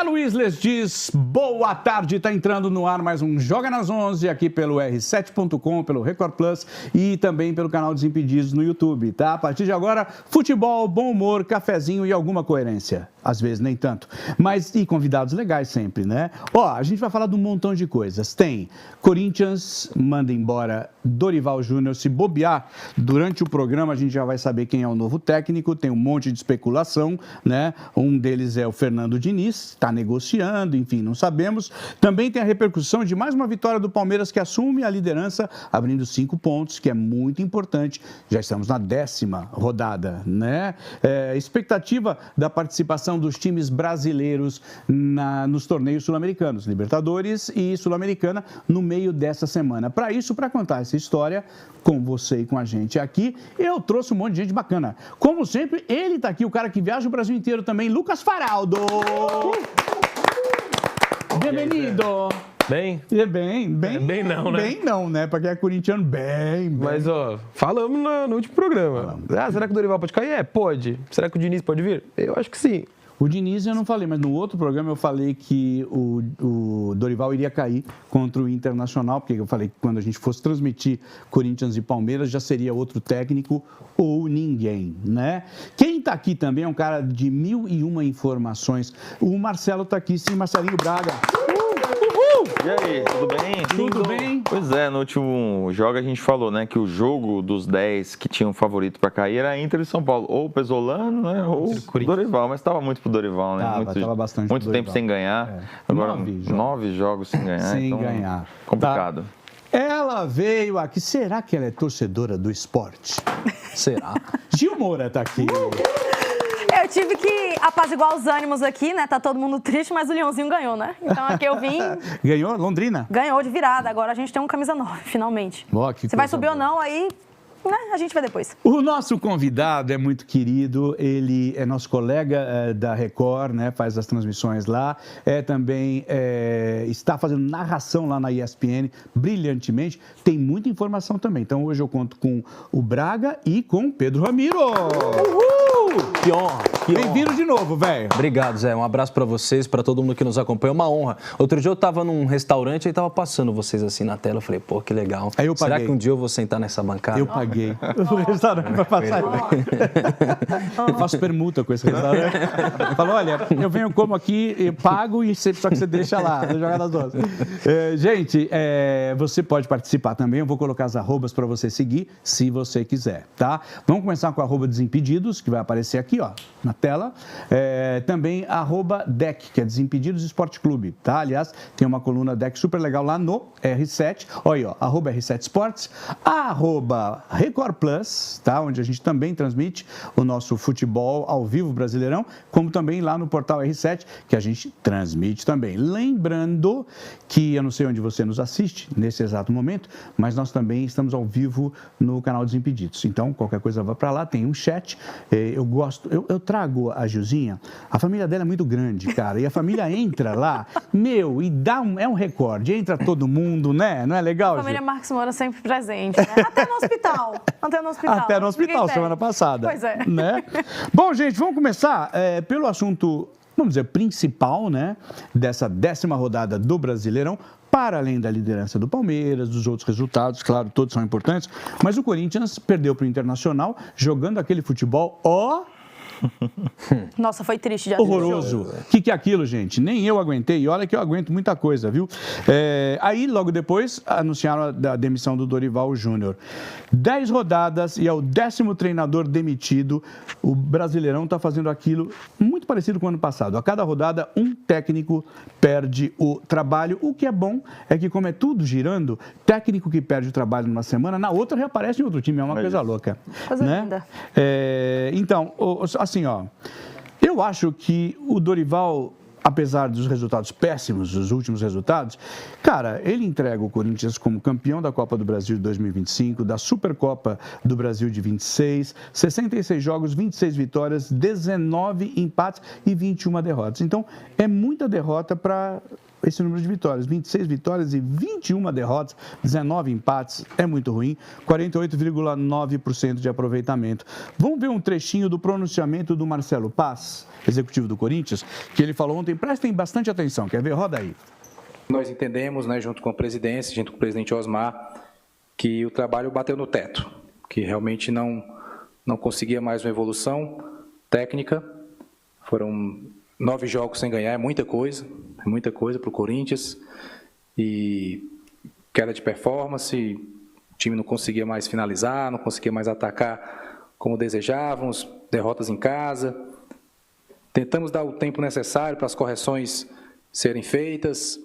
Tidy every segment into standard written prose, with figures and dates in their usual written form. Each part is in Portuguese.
Zé Luiz les diz, boa tarde, está entrando no ar mais um Joga nas 11 aqui pelo R7.com, pelo Record Plus e também pelo canal Desimpedidos no YouTube, tá? A partir de agora, futebol, bom humor, cafezinho e alguma coerência. Às vezes nem tanto, mas e convidados legais sempre, né? Ó, a gente vai falar de um montão de coisas. Tem Corinthians, manda embora Dorival Júnior, se bobear, durante o programa a gente já vai saber quem é o novo técnico, tem um monte de especulação, né? Um deles é o Fernando Diniz, está negociando, enfim, não sabemos. Também tem a repercussão de mais uma vitória do Palmeiras que assume a liderança, abrindo 5 pontos, que é muito importante. Já estamos na 10ª rodada, né? Expectativa da participação dos times brasileiros nos torneios sul-americanos, Libertadores e Sul-Americana, no meio dessa semana. Para isso, para contar essa história com você e com a gente aqui, eu trouxe um monte de gente bacana. Como sempre, ele está aqui, o cara que viaja o Brasil inteiro também, Lucas Faraldo. Bem-vindo. Bem? Bem não, né? Bem não, né? Pra quem é corintiano, bem. Mas, ó, falamos no último programa. Será que o Dorival pode cair? Pode. Será que o Diniz pode vir? Eu acho que sim. O Diniz eu não falei, mas no outro programa eu falei que o Dorival iria cair contra o Internacional, porque eu falei que quando a gente fosse transmitir Corinthians e Palmeiras já seria outro técnico ou ninguém, né? Quem está aqui também é um cara de 1001 informações. O Marcelo está aqui, sim, Marcelinho Braga. E aí, tudo bem? Tudo bem? Pois é, no último jogo a gente falou, né, que o jogo dos 10 que tinham favorito para cair era Inter e São Paulo, ou o Pesolano, né, ou o Dorival, mas estava muito pro Dorival, né? Tava bastante muito tempo sem ganhar. Agora 9 jogos sem ganhar. Sem então, ganhar. Complicado. Tá. Ela veio aqui. Será que ela é torcedora do esporte? Será? Gil Moura tá aqui. Eu tive que apaziguar os ânimos aqui, né? Tá todo mundo triste, mas o Leãozinho ganhou, né? Então aqui eu vim... Ganhou? Londrina? Ganhou de virada. Agora a gente tem um camisa 9, finalmente. Se vai subir ou não, aí... né? A gente vê depois. O nosso convidado é muito querido, ele é nosso colega da Record, né? Faz as transmissões lá, também está fazendo narração lá na ESPN brilhantemente, tem muita informação também. Então hoje eu conto com o Braga e com o Pedro Ramiro. Uhul! Que honra! Bem-vindo de novo, velho. Obrigado, Zé. Um abraço pra vocês, pra todo mundo que nos acompanha. Uma honra. Outro dia eu tava num restaurante e tava passando vocês assim na tela. Eu falei, pô, que legal. Aí eu paguei. Será que um dia eu vou sentar nessa bancada? Eu paguei. O restaurante vai passar. Eu faço permuta com esse restaurante. Falo, olha, eu venho como aqui, eu pago e só que você deixa lá, no Joga das 12. Gente, você pode participar também. Eu vou colocar as arrobas para você seguir, se você quiser, tá? Vamos começar com a @Desimpedidos, que vai aparecer aqui, ó, na tela. Também @DEC, que é Desimpedidos Esporte Clube, tá? Aliás, tem uma coluna DEC super legal lá no R7. Olha aí, ó, @R7 Esportes, @Record Plus, tá? Onde a gente também transmite o nosso futebol ao vivo brasileirão, como também lá no portal R7, que a gente transmite também. Lembrando que eu não sei onde você nos assiste nesse exato momento, mas nós também estamos ao vivo no canal Desimpedidos. Então, qualquer coisa vá para lá, tem um chat. Eu trago a Gilzinha, a família dela é muito grande, cara, e a família entra lá, e é um recorde, entra todo mundo, né? Não é legal, A família Gil? Marcos Moura sempre presente, né? Até no hospital. Até no hospital, semana passada. Pois é. Né? Bom, gente, vamos começar pelo assunto, vamos dizer, principal, né? Dessa 10ª rodada do Brasileirão. Para além da liderança do Palmeiras, dos outros resultados, claro, todos são importantes, mas o Corinthians perdeu para o Internacional, jogando aquele futebol, Nossa, foi triste de assistir. horroroso. O que é aquilo, gente? Nem eu aguentei. E olha que eu aguento muita coisa, viu? Aí, logo depois, anunciaram a demissão do Dorival Júnior. 10 rodadas e é o 10º treinador demitido. O Brasileirão está fazendo aquilo muito parecido com o ano passado. A cada rodada, um técnico perde o trabalho. O que é bom é que, como é tudo girando, técnico que perde o trabalho numa semana, na outra reaparece em outro time. É uma coisa louca. Coisa né? linda. Então, assim, ó, eu acho que o Dorival, apesar dos resultados péssimos, dos últimos resultados, cara, ele entrega o Corinthians como campeão da Copa do Brasil de 2025, da Supercopa do Brasil de 26, 66 jogos, 26 vitórias, 19 empates e 21 derrotas. Então, é muita derrota para esse número de vitórias, 26 vitórias e 21 derrotas, 19 empates, é muito ruim, 48,9% de aproveitamento. Vamos ver um trechinho do pronunciamento do Marcelo Paz, executivo do Corinthians, que ele falou ontem ontem, prestem bastante atenção, quer ver? Roda aí. Nós entendemos, né, junto com a presidência, junto com o presidente Osmar, que o trabalho bateu no teto, que realmente não conseguia mais uma evolução técnica. Foram 9 jogos sem ganhar, é muita coisa para o Corinthians. E queda de performance, o time não conseguia mais finalizar, não conseguia mais atacar como desejávamos, derrotas em casa. Tentamos dar o tempo necessário para as correções serem feitas.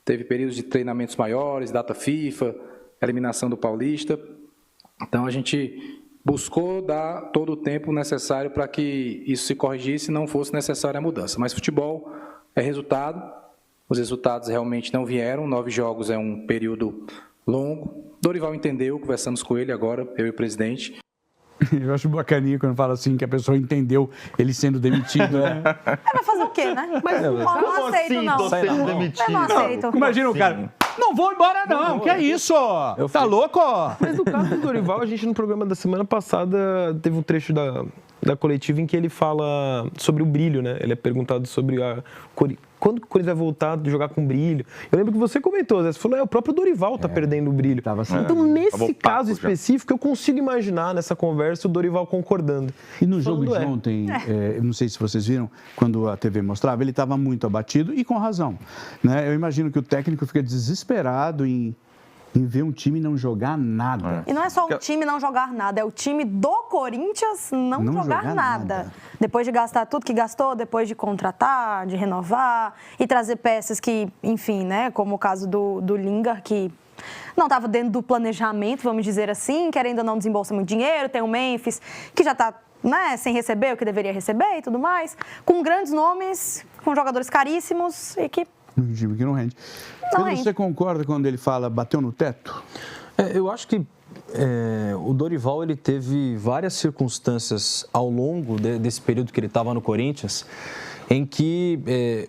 Teve períodos de treinamentos maiores, data FIFA, eliminação do Paulista. Então a gente buscou dar todo o tempo necessário para que isso se corrigisse e não fosse necessária a mudança. Mas futebol é resultado, os resultados realmente não vieram, 9 jogos é um período longo. Dorival entendeu, conversamos com ele agora, eu e o presidente. Eu acho bacaninha quando fala assim que a pessoa entendeu ele sendo demitido, né? Vai fazer o quê, né? Mas não aceito, não. Tô sendo demitido. Eu não aceito. Imagina o cara, não vou embora não, que é isso? Tá louco? Mas no caso do Dorival, a gente no programa da semana passada teve um trecho da coletiva em que ele fala sobre o brilho, né? Ele é perguntado sobre quando o Corinthians vai voltar a jogar com brilho. Eu lembro que você comentou, Zé, você falou, o próprio Dorival tá perdendo o brilho. Tava assim. Então, nesse Tava caso opaco já. específico, eu consigo imaginar nessa conversa o Dorival concordando. E no jogo de Falando ontem, eu não sei se vocês viram, quando a TV mostrava, ele estava muito abatido e com razão, né? Eu imagino que o técnico fica desesperado em ver um time não jogar nada. E não é só o time não jogar nada, é o time do Corinthians não jogar nada. Depois de gastar tudo que gastou, depois de contratar, de renovar e trazer peças que, enfim, né, como o caso do Lingard, que não estava dentro do planejamento, vamos dizer assim, que ainda não desembolsa muito dinheiro, tem o Memphis, que já está, né, sem receber o que deveria receber e tudo mais, com grandes nomes, com jogadores caríssimos e que Um time que não rende. Não Pedro, rende. você concorda quando ele fala bateu no teto? Eu acho que o Dorival ele teve várias circunstâncias ao longo desse período que ele estava no Corinthians em que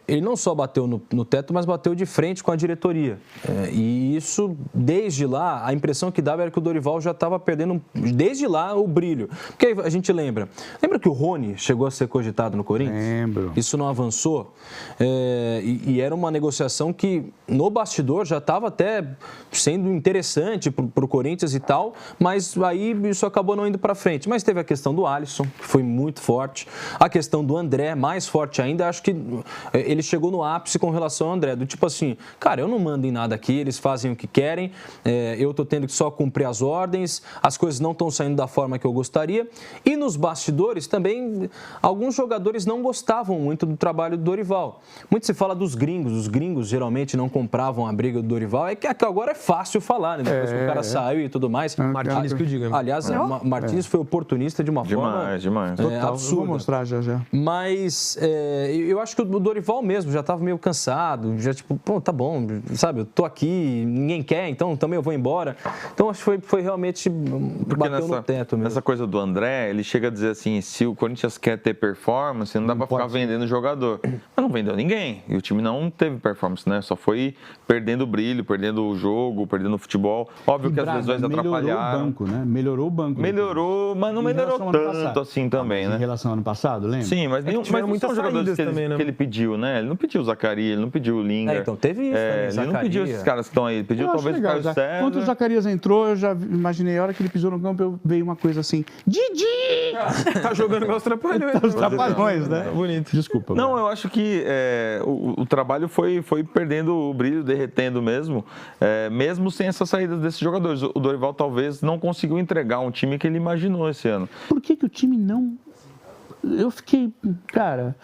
ele não só bateu no teto, mas bateu de frente com a diretoria. E isso, desde lá, a impressão que dava era que o Dorival já estava perdendo, desde lá, o brilho. Porque aí a gente lembra que o Rony chegou a ser cogitado no Corinthians? Lembro. Isso não avançou? E era uma negociação que, no bastidor, já estava até sendo interessante para o Corinthians e tal, mas aí isso acabou não indo para frente. Mas teve a questão do Alisson, que foi muito forte, a questão do André, mais forte ainda. Acho que ele chegou no ápice com relação ao André, do tipo assim, cara, eu não mando em nada aqui, eles fazem o que querem, eu tô tendo que só cumprir as ordens, as coisas não estão saindo da forma que eu gostaria. E nos bastidores também, alguns jogadores não gostavam muito do trabalho do Dorival. Muito se fala dos gringos, os gringos geralmente não compravam a briga do Dorival, é que agora é fácil falar, né? Depois que o cara saiu e tudo mais. Martins que eu diga. Aliás, Martins foi oportunista de uma forma Demais. Total, eu absurda. vou mostrar já. Mas eu acho que o Dorival mesmo já estava meio cansado, já tipo, pô, tá bom, sabe, eu tô aqui, ninguém quer, então também eu vou embora. Então acho que foi realmente bateu no teto mesmo. Nessa coisa do André, ele chega a dizer assim, se o Corinthians quer ter performance, não dá pra ficar vendendo jogador. Mas não vendeu ninguém, e o time não teve performance, né? Só foi perdendo o brilho, perdendo o jogo, perdendo o futebol. Óbvio que as lesões atrapalharam. Melhorou o banco, né? Melhorou o banco. Melhorou, mas não Em melhorou relação ao ano tanto passado. assim também, Em né? relação ao ano passado, lembra? Sim, mas não tiveram muitas são jogadores saídas também, né? que ele pediu, né? Ele não pediu o Zacarias, ele não pediu o Lingard. Então teve isso também, ele não Zacarias. pediu esses caras que estão aí. Ele pediu Eu acho talvez o legal, Caio já. César. Quando o Zacarias entrou, eu já imaginei, a hora que ele pisou no campo, veio uma coisa assim, Didi! Tá jogando igual os trapalhões. Os trapalhões, né? Bonito. Desculpa. Não, eu acho que o trabalho foi perdendo o brilho, derretendo mesmo, mesmo sem essas saídas desses jogadores. O Dorival talvez não conseguiu entregar um time que ele imaginou esse ano. Por que o time não... Eu fiquei, cara...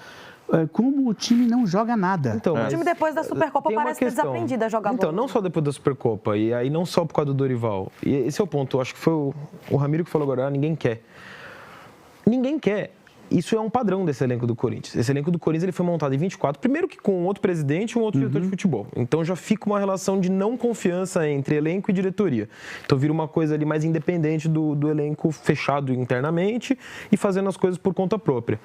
Como o time não joga nada. Então, O time depois da Supercopa tem uma parece ter questão. desaprendido a jogar Então, bola. não só depois da Supercopa, e aí não só por causa do Dorival. E esse é o ponto, eu acho que foi o Ramiro que falou agora, ninguém quer. Ninguém quer. Isso é um padrão desse elenco do Corinthians. Esse elenco do Corinthians ele foi montado em 24, primeiro que com outro presidente e um outro diretor de futebol. Então já fica uma relação de não confiança entre elenco e diretoria. Então vira uma coisa ali mais independente do elenco fechado internamente e fazendo as coisas por conta própria.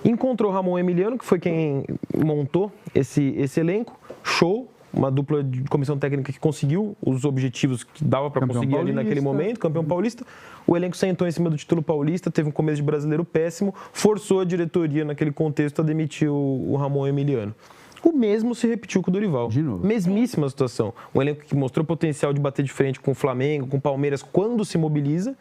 Encontrou Ramon Emiliano, que foi quem montou esse elenco. Show. Uma dupla de comissão técnica que conseguiu os objetivos que dava para conseguir ali naquele momento, campeão paulista. O elenco sentou em cima do título paulista, teve um começo de brasileiro péssimo, forçou a diretoria naquele contexto a demitir o Ramon Emiliano. O mesmo se repetiu com o Dorival. De novo. Mesmíssima situação. Um elenco que mostrou potencial de bater de frente com o Flamengo, com o Palmeiras, quando se mobiliza.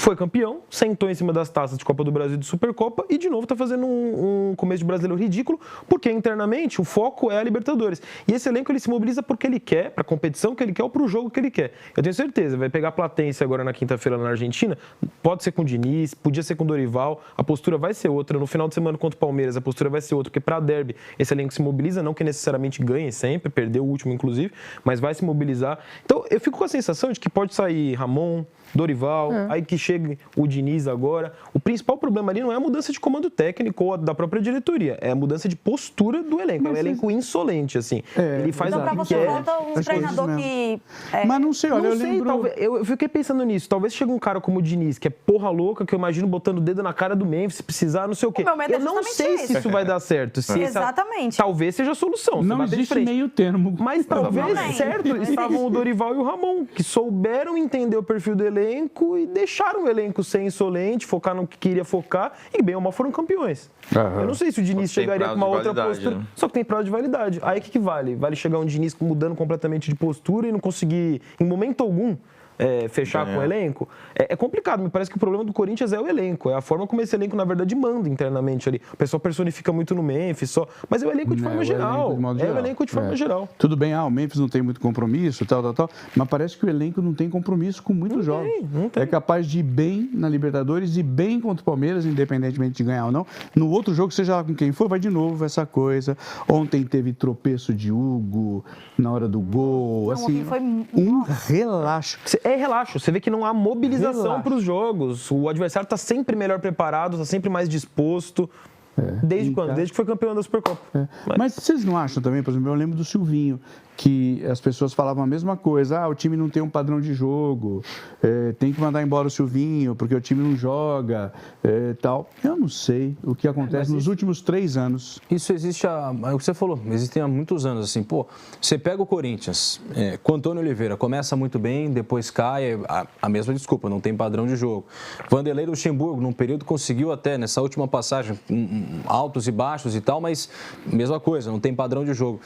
Foi campeão, sentou em cima das taças de Copa do Brasil e de Supercopa e, de novo, está fazendo um começo de brasileiro ridículo, porque internamente o foco é a Libertadores. E esse elenco ele se mobiliza porque ele quer, para a competição que ele quer ou para o jogo que ele quer. Eu tenho certeza, vai pegar a Platense agora na quinta-feira na Argentina, pode ser com o Diniz, podia ser com o Dorival, a postura vai ser outra. No final de semana contra o Palmeiras, a postura vai ser outra, porque para a derby esse elenco se mobiliza, não que necessariamente ganhe sempre, perdeu o último inclusive, mas vai se mobilizar. Então eu fico com a sensação de que pode sair Ramon, Dorival, aí que chega o Diniz agora. O principal problema ali não é a mudança de comando técnico ou da própria diretoria, é a mudança de postura do elenco. É um elenco insolente, assim. Ele faz então, o pra que você quer. falta um treinador que... Mas não sei, olha, Não eu sei, lembro... talvez, eu fiquei pensando nisso. Talvez chegue um cara como o Diniz, que é porra louca, que eu imagino botando o dedo na cara do Memphis, se precisar, não sei o quê. meu medo é Eu não justamente sei se isso. isso vai dar certo. Se Exatamente. Talvez seja a solução. Não existe meio termo. Mas talvez, Provavelmente. certo, estavam o Dorival e o Ramon, que souberam entender o perfil do elenco e deixaram o elenco ser insolente, focar no que queria focar e, bem ou mal, foram campeões. Eu não sei se o Diniz Tem chegaria com prazo uma de outra validade, postura. né? Só que tem prazo de validade. Aí o que vale? Vale chegar um Diniz mudando completamente de postura e não conseguir, em momento algum, fechar com o elenco? É complicado. Me parece que o problema do Corinthians é o elenco. É a forma como esse elenco, na verdade, manda internamente ali. O pessoal personifica muito no Memphis, só. Mas é o elenco de forma geral. É o elenco de forma geral. Tudo bem, o Memphis não tem muito compromisso, tal, mas parece que o elenco não tem compromisso com muitos jogos. não tem. É capaz de ir bem na Libertadores e bem contra o Palmeiras, independentemente de ganhar ou não. No outro jogo, seja lá com quem for, vai de novo essa coisa. Ontem teve tropeço de Hugo na hora do gol. Assim, foi... um relaxo. É relaxo. Você vê que não há mobilização Relaxo. para os jogos. O adversário está sempre melhor preparado, está sempre mais disposto. Desde quando? Desde que foi campeão da Supercopa. Mas vocês não acham também, por exemplo, eu lembro do Silvinho, que as pessoas falavam a mesma coisa, o time não tem um padrão de jogo, tem que mandar embora o Silvinho, porque o time não joga, tal. Eu não sei o que acontece nos últimos 3 anos. Isso existe, é o que você falou, existem há muitos anos, assim, você pega o Corinthians, com o Antônio Oliveira, começa muito bem, depois cai, a mesma desculpa, não tem padrão de jogo. Vanderlei Luxemburgo, num período conseguiu até, nessa última passagem, altos e baixos e tal, mas mesma coisa, não tem padrão de jogo.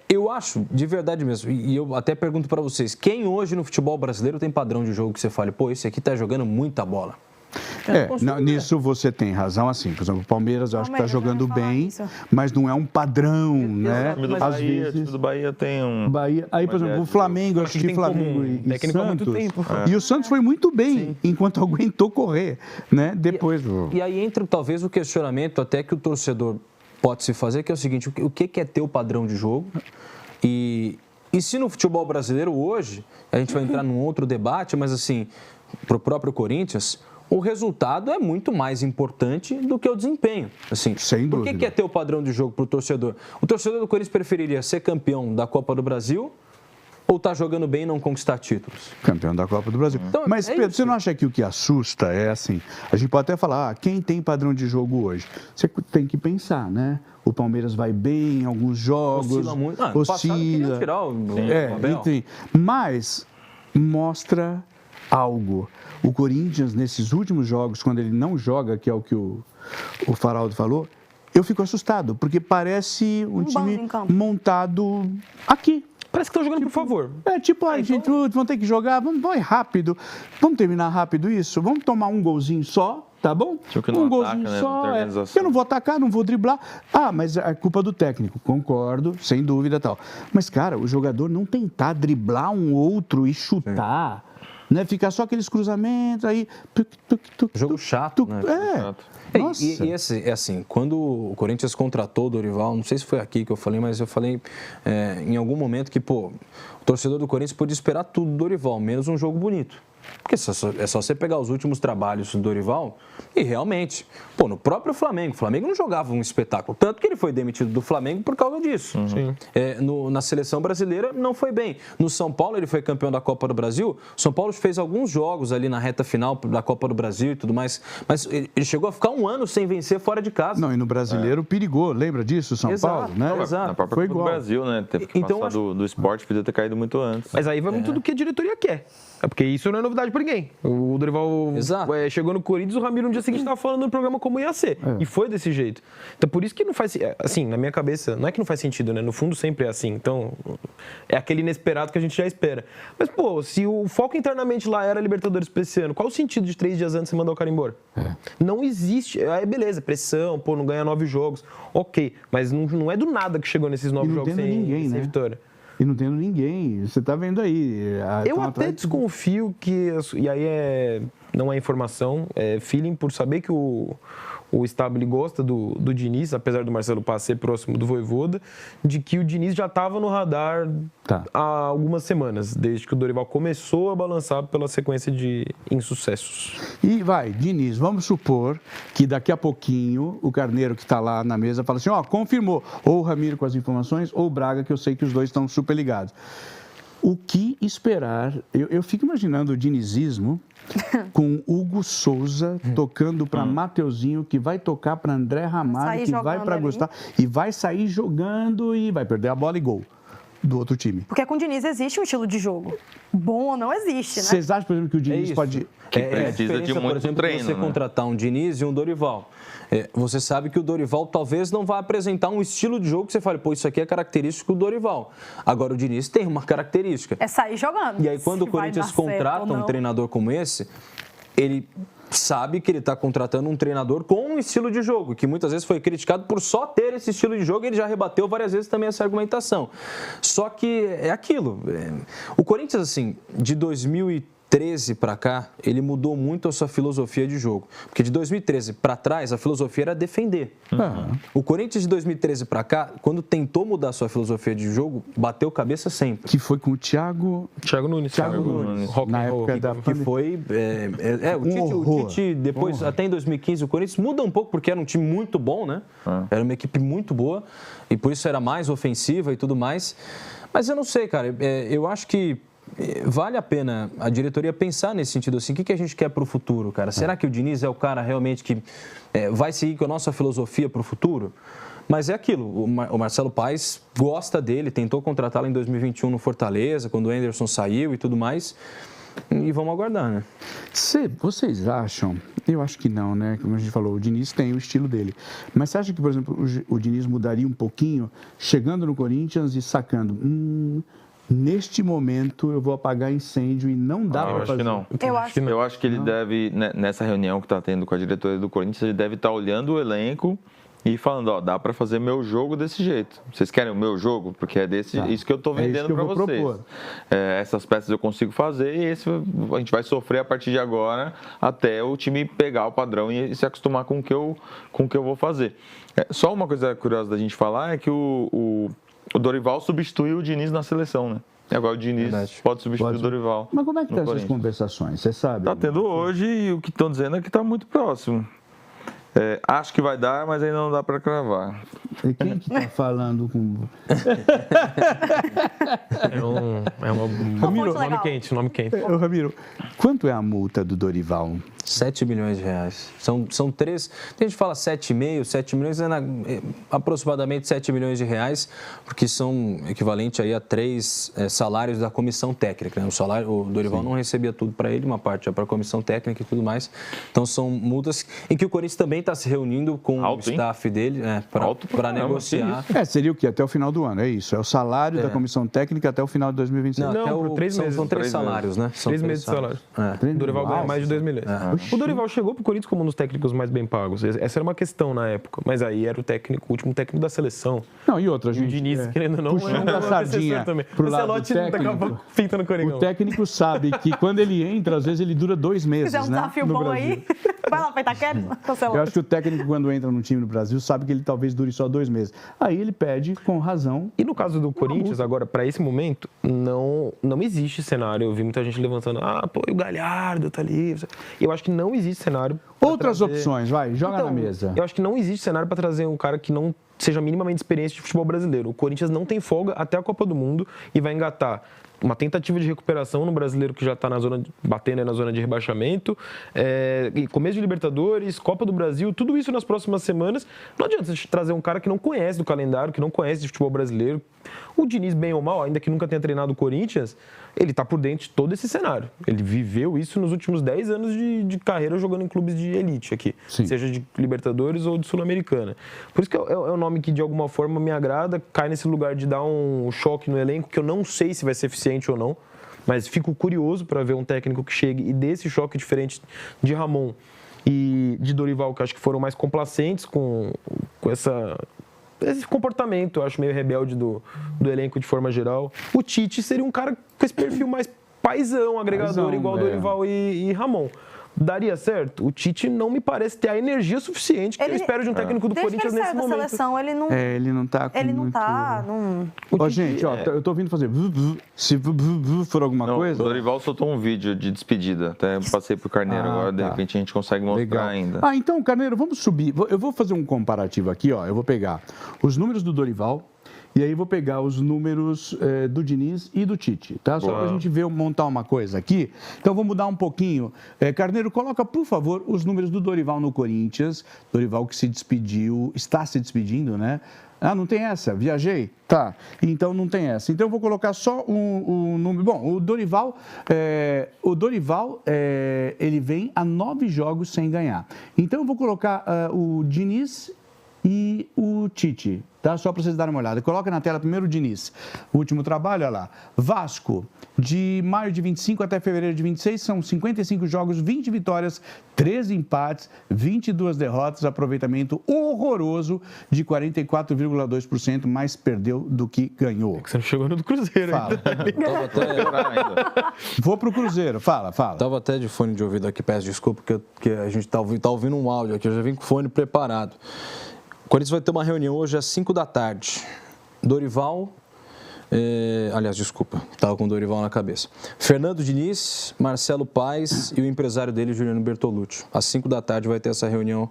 Eu acho, de verdade mesmo, e eu até pergunto para vocês, quem hoje no futebol brasileiro tem padrão de jogo que você fale, esse aqui tá jogando muita bola? Nisso você tem razão, assim, por exemplo, o Palmeiras eu acho que está jogando bem, isso. mas não é um padrão, né? O time do Às Bahia, vezes... time do Bahia tem um... Bahia. Aí, por exemplo, o Flamengo, eu acho que tem Flamengo como e técnico há muito Santos. tempo. E o Santos foi muito bem, enquanto aguentou correr, né? Depois... E aí entra talvez o questionamento até que o torcedor pode se fazer, que é o seguinte, o que é ter o padrão de jogo? E se no futebol brasileiro hoje, a gente vai entrar num outro debate, mas assim, para o próprio Corinthians, o resultado é muito mais importante do que o desempenho. Assim, sem dúvida. Por que é ter o padrão de jogo para o torcedor? O torcedor do Corinthians preferiria ser campeão da Copa do Brasil ou estar jogando bem e não conquistar títulos? Campeão da Copa do Brasil. Então, mas, Pedro, você não acha que o que assusta é assim, a gente pode até falar, quem tem padrão de jogo hoje? Você tem que pensar, né? O Palmeiras vai bem em alguns jogos, Oscila muito. No passado queria tirar o Abel. enfim. Mas mostra algo. O Corinthians, nesses últimos jogos, quando ele não joga, que é o que o Faraldo falou, eu fico assustado, porque parece um time bando em campo. montado aqui. Parece que estão jogando por favor. Gente, vamos ter que jogar, vamos rápido, vamos terminar rápido isso, vamos tomar um golzinho só, tá bom? Tipo que não Um ataca, golzinho né? Não só, tem organização. eu não vou atacar, não vou driblar. Mas é culpa do técnico, concordo, sem dúvida tal. Mas, cara, o jogador não tentar driblar um outro e chutar, né? Ficar só aqueles cruzamentos, aí... Jogo chato, né? Nossa. E assim, quando o Corinthians contratou o Dorival, não sei se foi aqui que eu falei, mas eu falei em algum momento que, o torcedor do Corinthians podia esperar tudo do Dorival, menos um jogo bonito. Porque é só você pegar os últimos trabalhos do Dorival e realmente, no próprio Flamengo, o Flamengo não jogava um espetáculo, tanto que ele foi demitido do Flamengo por causa disso. Na seleção brasileira não foi bem. No São Paulo ele foi campeão da Copa do Brasil, o São Paulo fez alguns jogos ali na reta final da Copa do Brasil e tudo mais, mas ele chegou a ficar um ano sem vencer fora de casa. Não, e no Brasileiro perigou, lembra disso, São Paulo, né? Exato. Na própria Foi Copa do igual. Brasil, né? Teve que Então, passar do esporte, podia ter caído muito antes. Mas aí vai muito do que a diretoria quer. É porque isso não é novidade pra ninguém. O Dorival chegou no Corinthians, o Ramiro no dia seguinte estava falando no programa como ia ser. E foi desse jeito. Então, por isso que não faz... Assim, na minha cabeça, não é que não faz sentido, né? No fundo, sempre é assim. Então, é aquele inesperado que a gente já espera. Mas, pô, se o foco internamente lá era Libertadores pra esse ano, qual o sentido de 3 dias antes você mandar o cara embora? Não existe. Aí, beleza, pressão, pô, não ganha 9 jogos. Ok, mas não é do nada que chegou nesses 9 jogos sem vitória. E não tendo ninguém. Você tá vendo aí. Eu até desconfio que... E aí não é informação, é feeling, por saber que o Stabile gosta do Diniz, apesar do Marcelo Paz ser próximo do Vojvoda, de que o Diniz já estava no radar há algumas semanas, desde que o Dorival começou a balançar pela sequência de insucessos. E Diniz, vamos supor que daqui a pouquinho o Carneiro que está lá na mesa fala assim, confirmou, ou o Ramiro com as informações, ou o Braga, que eu sei que os dois estão super ligados. O que esperar? Eu fico imaginando o dinizismo com Hugo Souza tocando para Mateuzinho, que vai tocar para André Ramalho, que vai para Gustavo, e vai sair jogando e vai perder a bola e gol do outro time. Porque com o Diniz existe um estilo de jogo. Bom ou não existe, né? Vocês acham, por exemplo, que o Diniz pode... Que precisa de muito por exemplo, treino, você contratar um Diniz e um Dorival. Você sabe que o Dorival talvez não vá apresentar um estilo de jogo que você fale, pô, isso aqui é característico do Dorival. Agora, o Diniz tem uma característica. É sair jogando. E aí, quando o Corinthians contrata um treinador como esse, ele sabe que ele está contratando um treinador com um estilo de jogo, que muitas vezes foi criticado por só ter esse estilo de jogo, e ele já rebateu várias vezes também essa argumentação. Só que é aquilo. O Corinthians, assim, de 2013 para cá, ele mudou muito a sua filosofia de jogo. Porque de 2013 para trás, a filosofia era defender. O Corinthians de 2013 para cá, quando tentou mudar a sua filosofia de jogo, bateu cabeça sempre. Que foi com o Thiago Nunes. Na época da... Que foi... o Tite, depois, até em 2015, o Corinthians muda um pouco, porque era um time muito bom, né? Era uma equipe muito boa, e por isso era mais ofensiva e tudo mais. Mas eu não sei, cara. Eu acho que vale a pena a diretoria pensar nesse sentido assim, o que a gente quer para o futuro, cara? Será que o Diniz é o cara realmente que vai seguir com a nossa filosofia para o futuro? Mas é aquilo, o Marcelo Paes gosta dele, tentou contratá-lo em 2021 no Fortaleza, quando o Anderson saiu e tudo mais, e vamos aguardar, né? Vocês acham? Eu acho que não, né? Como a gente falou, o Diniz tem o estilo dele. Mas você acha que, por exemplo, o Diniz mudaria um pouquinho, chegando no Corinthians e sacando... neste momento eu vou apagar incêndio e não dá para fazer. Eu acho que ele deve, nessa reunião que está tendo com a diretoria do Corinthians, ele deve estar olhando o elenco e falando, dá para fazer meu jogo desse jeito. Vocês querem o meu jogo? Porque é isso que eu estou vendendo para vocês. Essas peças eu consigo fazer e a gente vai sofrer a partir de agora até o time pegar o padrão e se acostumar com o que eu vou fazer. Só uma coisa curiosa da gente falar é que o Dorival substituiu o Diniz na seleção, né? E agora o Diniz pode substituir o Dorival. Mas como é que estão essas conversações? Você sabe? Está tendo hoje e o que estão dizendo é que está muito próximo. Acho que vai dar, mas ainda não dá para cravar. E quem que está falando com... Nome quente. Ramiro, quanto é a multa do Dorival? 7 milhões de reais. São 3... Tem gente que fala 7,5, 7 milhões, aproximadamente 7 milhões de reais, porque são equivalente aí a 3 salários da comissão técnica. Né? O Dorival não recebia tudo para ele, uma parte é para a comissão técnica e tudo mais. Então são multas em que o Corinthians também está se reunindo com o staff dele para negociar. Seria o quê? Até o final do ano, é isso? É o salário da comissão técnica até o final de 2026. Por 3 meses. São 3 salários, né? São 3 meses de salário. O Dorival ganha mais de 2 milhões. O Dorival chegou para o Corinthians como um dos técnicos mais bem pagos. Essa era uma questão na época. Mas aí era o último técnico da seleção. Não, e outra, gente. O Diniz, querendo ou não, puxando a sardinha pro lado do técnico. Pintando Coringão. O técnico sabe que quando ele entra, às vezes ele dura 2 meses, Se quiser um desafio bom aí, vai lá para Itaquera. Eu acho que o técnico, quando entra no time no Brasil, sabe que ele talvez dure só 2 meses. Aí ele pede, com razão. E no caso do Corinthians, agora, para esse momento, não existe cenário. Eu vi muita gente levantando, o Galhardo tá ali. Eu acho que não existe cenário. Outras opções, joga na mesa. Eu acho que não existe cenário para trazer um cara que não seja minimamente experiente de futebol brasileiro. O Corinthians não tem folga até a Copa do Mundo e vai engatar uma tentativa de recuperação no brasileiro que já está batendo na zona de rebaixamento, começo de Libertadores, Copa do Brasil, tudo isso nas próximas semanas. Não adianta você trazer um cara que não conhece do calendário, que não conhece de futebol brasileiro. O Diniz, bem ou mal, ainda que nunca tenha treinado o Corinthians, ele está por dentro de todo esse cenário. Ele viveu isso nos últimos 10 anos de carreira jogando em clubes de elite aqui, Sim. seja de Libertadores ou de Sul-Americana. Por isso que é um nome que de alguma forma me agrada, cai nesse lugar de dar um choque no elenco, que eu não sei se vai ser eficiente ou não, mas fico curioso para ver um técnico que chegue e dê esse choque diferente de Ramon e de Dorival, que acho que foram mais complacentes com esse comportamento, eu acho, meio rebelde do elenco de forma geral. O Tite seria um cara com esse perfil mais paizão, agregador, igual Dorival e Ramon. Daria certo? O Tite não me parece ter a energia suficiente que eu espero de um técnico do Corinthians nesse momento. Seleção, ele não... Ele não tá com Ele não muito... tá... Ó, gente, ó, eu tô ouvindo fazer... Se for alguma coisa... O Dorival soltou um vídeo de despedida. Até passei pro Carneiro agora, de repente a gente consegue mostrar Legal. ainda. Então, Carneiro, vamos subir. Eu vou fazer um comparativo aqui, ó. Eu vou pegar os números do Dorival e aí vou pegar os números do Diniz e do Tite, tá? Só pra gente ver, montar uma coisa aqui. Então, vamos mudar um pouquinho. Carneiro, coloca, por favor, os números do Dorival no Corinthians. Dorival que se despediu, está se despedindo, né? Ah, não tem essa? Viajei? Tá. Então, não tem essa. Então, eu vou colocar só um número. Bom, o Dorival, ele vem a 9 jogos sem ganhar. Então, eu vou colocar o Diniz e o Tite, tá? Só para vocês darem uma olhada. Coloca na tela primeiro o Diniz. O último trabalho, olha lá. Vasco, de maio de 25 até fevereiro de 26, são 55 jogos, 20 vitórias, 13 empates, 22 derrotas, aproveitamento horroroso de 44,2%, mais perdeu do que ganhou. Você não chegou no do Cruzeiro ainda. Vou pro Cruzeiro, fala. Tava até de fone de ouvido aqui, peço desculpa, porque a gente tá ouvindo um áudio aqui, eu já vim com o fone preparado. O Corinthians vai ter uma reunião hoje às 5 da tarde. Dorival, aliás, desculpa, estava com o Dorival na cabeça. Fernando Diniz, Marcelo Paes e o empresário dele, Juliano Bertolucci. Às 5 da tarde vai ter essa reunião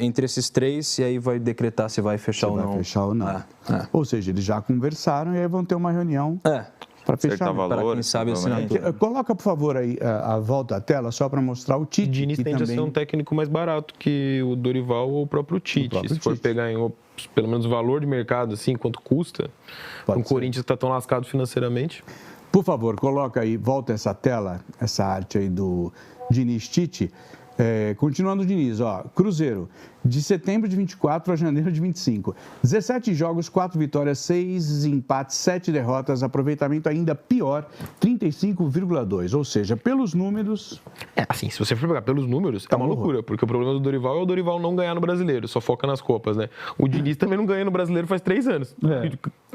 entre esses três e aí vai decretar se vai fechar ou não. Vai fechar ou não. Ou seja, eles já conversaram e aí vão ter uma reunião. Para fechar, para quem sabe assinatura. Coloca, por favor, aí a volta à tela, só para mostrar o Tite. O Diniz tende a ser um técnico mais barato que o Dorival ou o próprio Tite. Se for pegar pelo menos o valor de mercado, assim, quanto custa, um Corinthians que está tão lascado financeiramente. Por favor, coloca aí, volta essa tela, essa arte aí do Diniz Tite. Continuando o Diniz, ó, Cruzeiro, de setembro de 24 a janeiro de 25. 17 jogos, 4 vitórias, 6 empates, 7 derrotas, aproveitamento ainda pior, 35,2. Ou seja, pelos números... Assim, se você for pegar pelos números, é uma loucura, porque o problema do Dorival é o Dorival não ganhar no Brasileiro, só foca nas Copas, né? O Diniz também não ganha no Brasileiro faz 3 anos.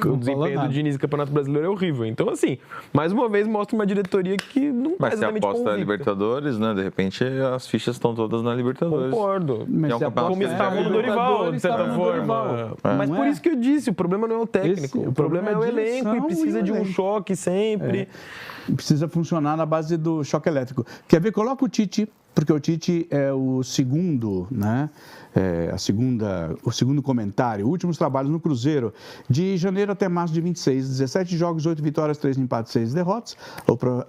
O desempenho do Diniz no Campeonato Brasileiro é horrível. Então, assim, mais uma vez mostra uma diretoria que não Mas se exatamente aposta convicta. na Libertadores, né? De repente as fichas estão todas na Libertadores. Concordo. Mas Como estavam no Dorival, de certa forma. Mas por isso que eu disse, o problema não é o técnico, o problema é o elenco e precisa de um choque sempre. Precisa funcionar na base do choque elétrico. Quer ver? Coloca o Tite, porque o Tite é o segundo, né? O segundo comentário. Últimos trabalhos no Cruzeiro, de janeiro até março de 26. 17 jogos, 8 vitórias, 3 empates, 6 derrotas.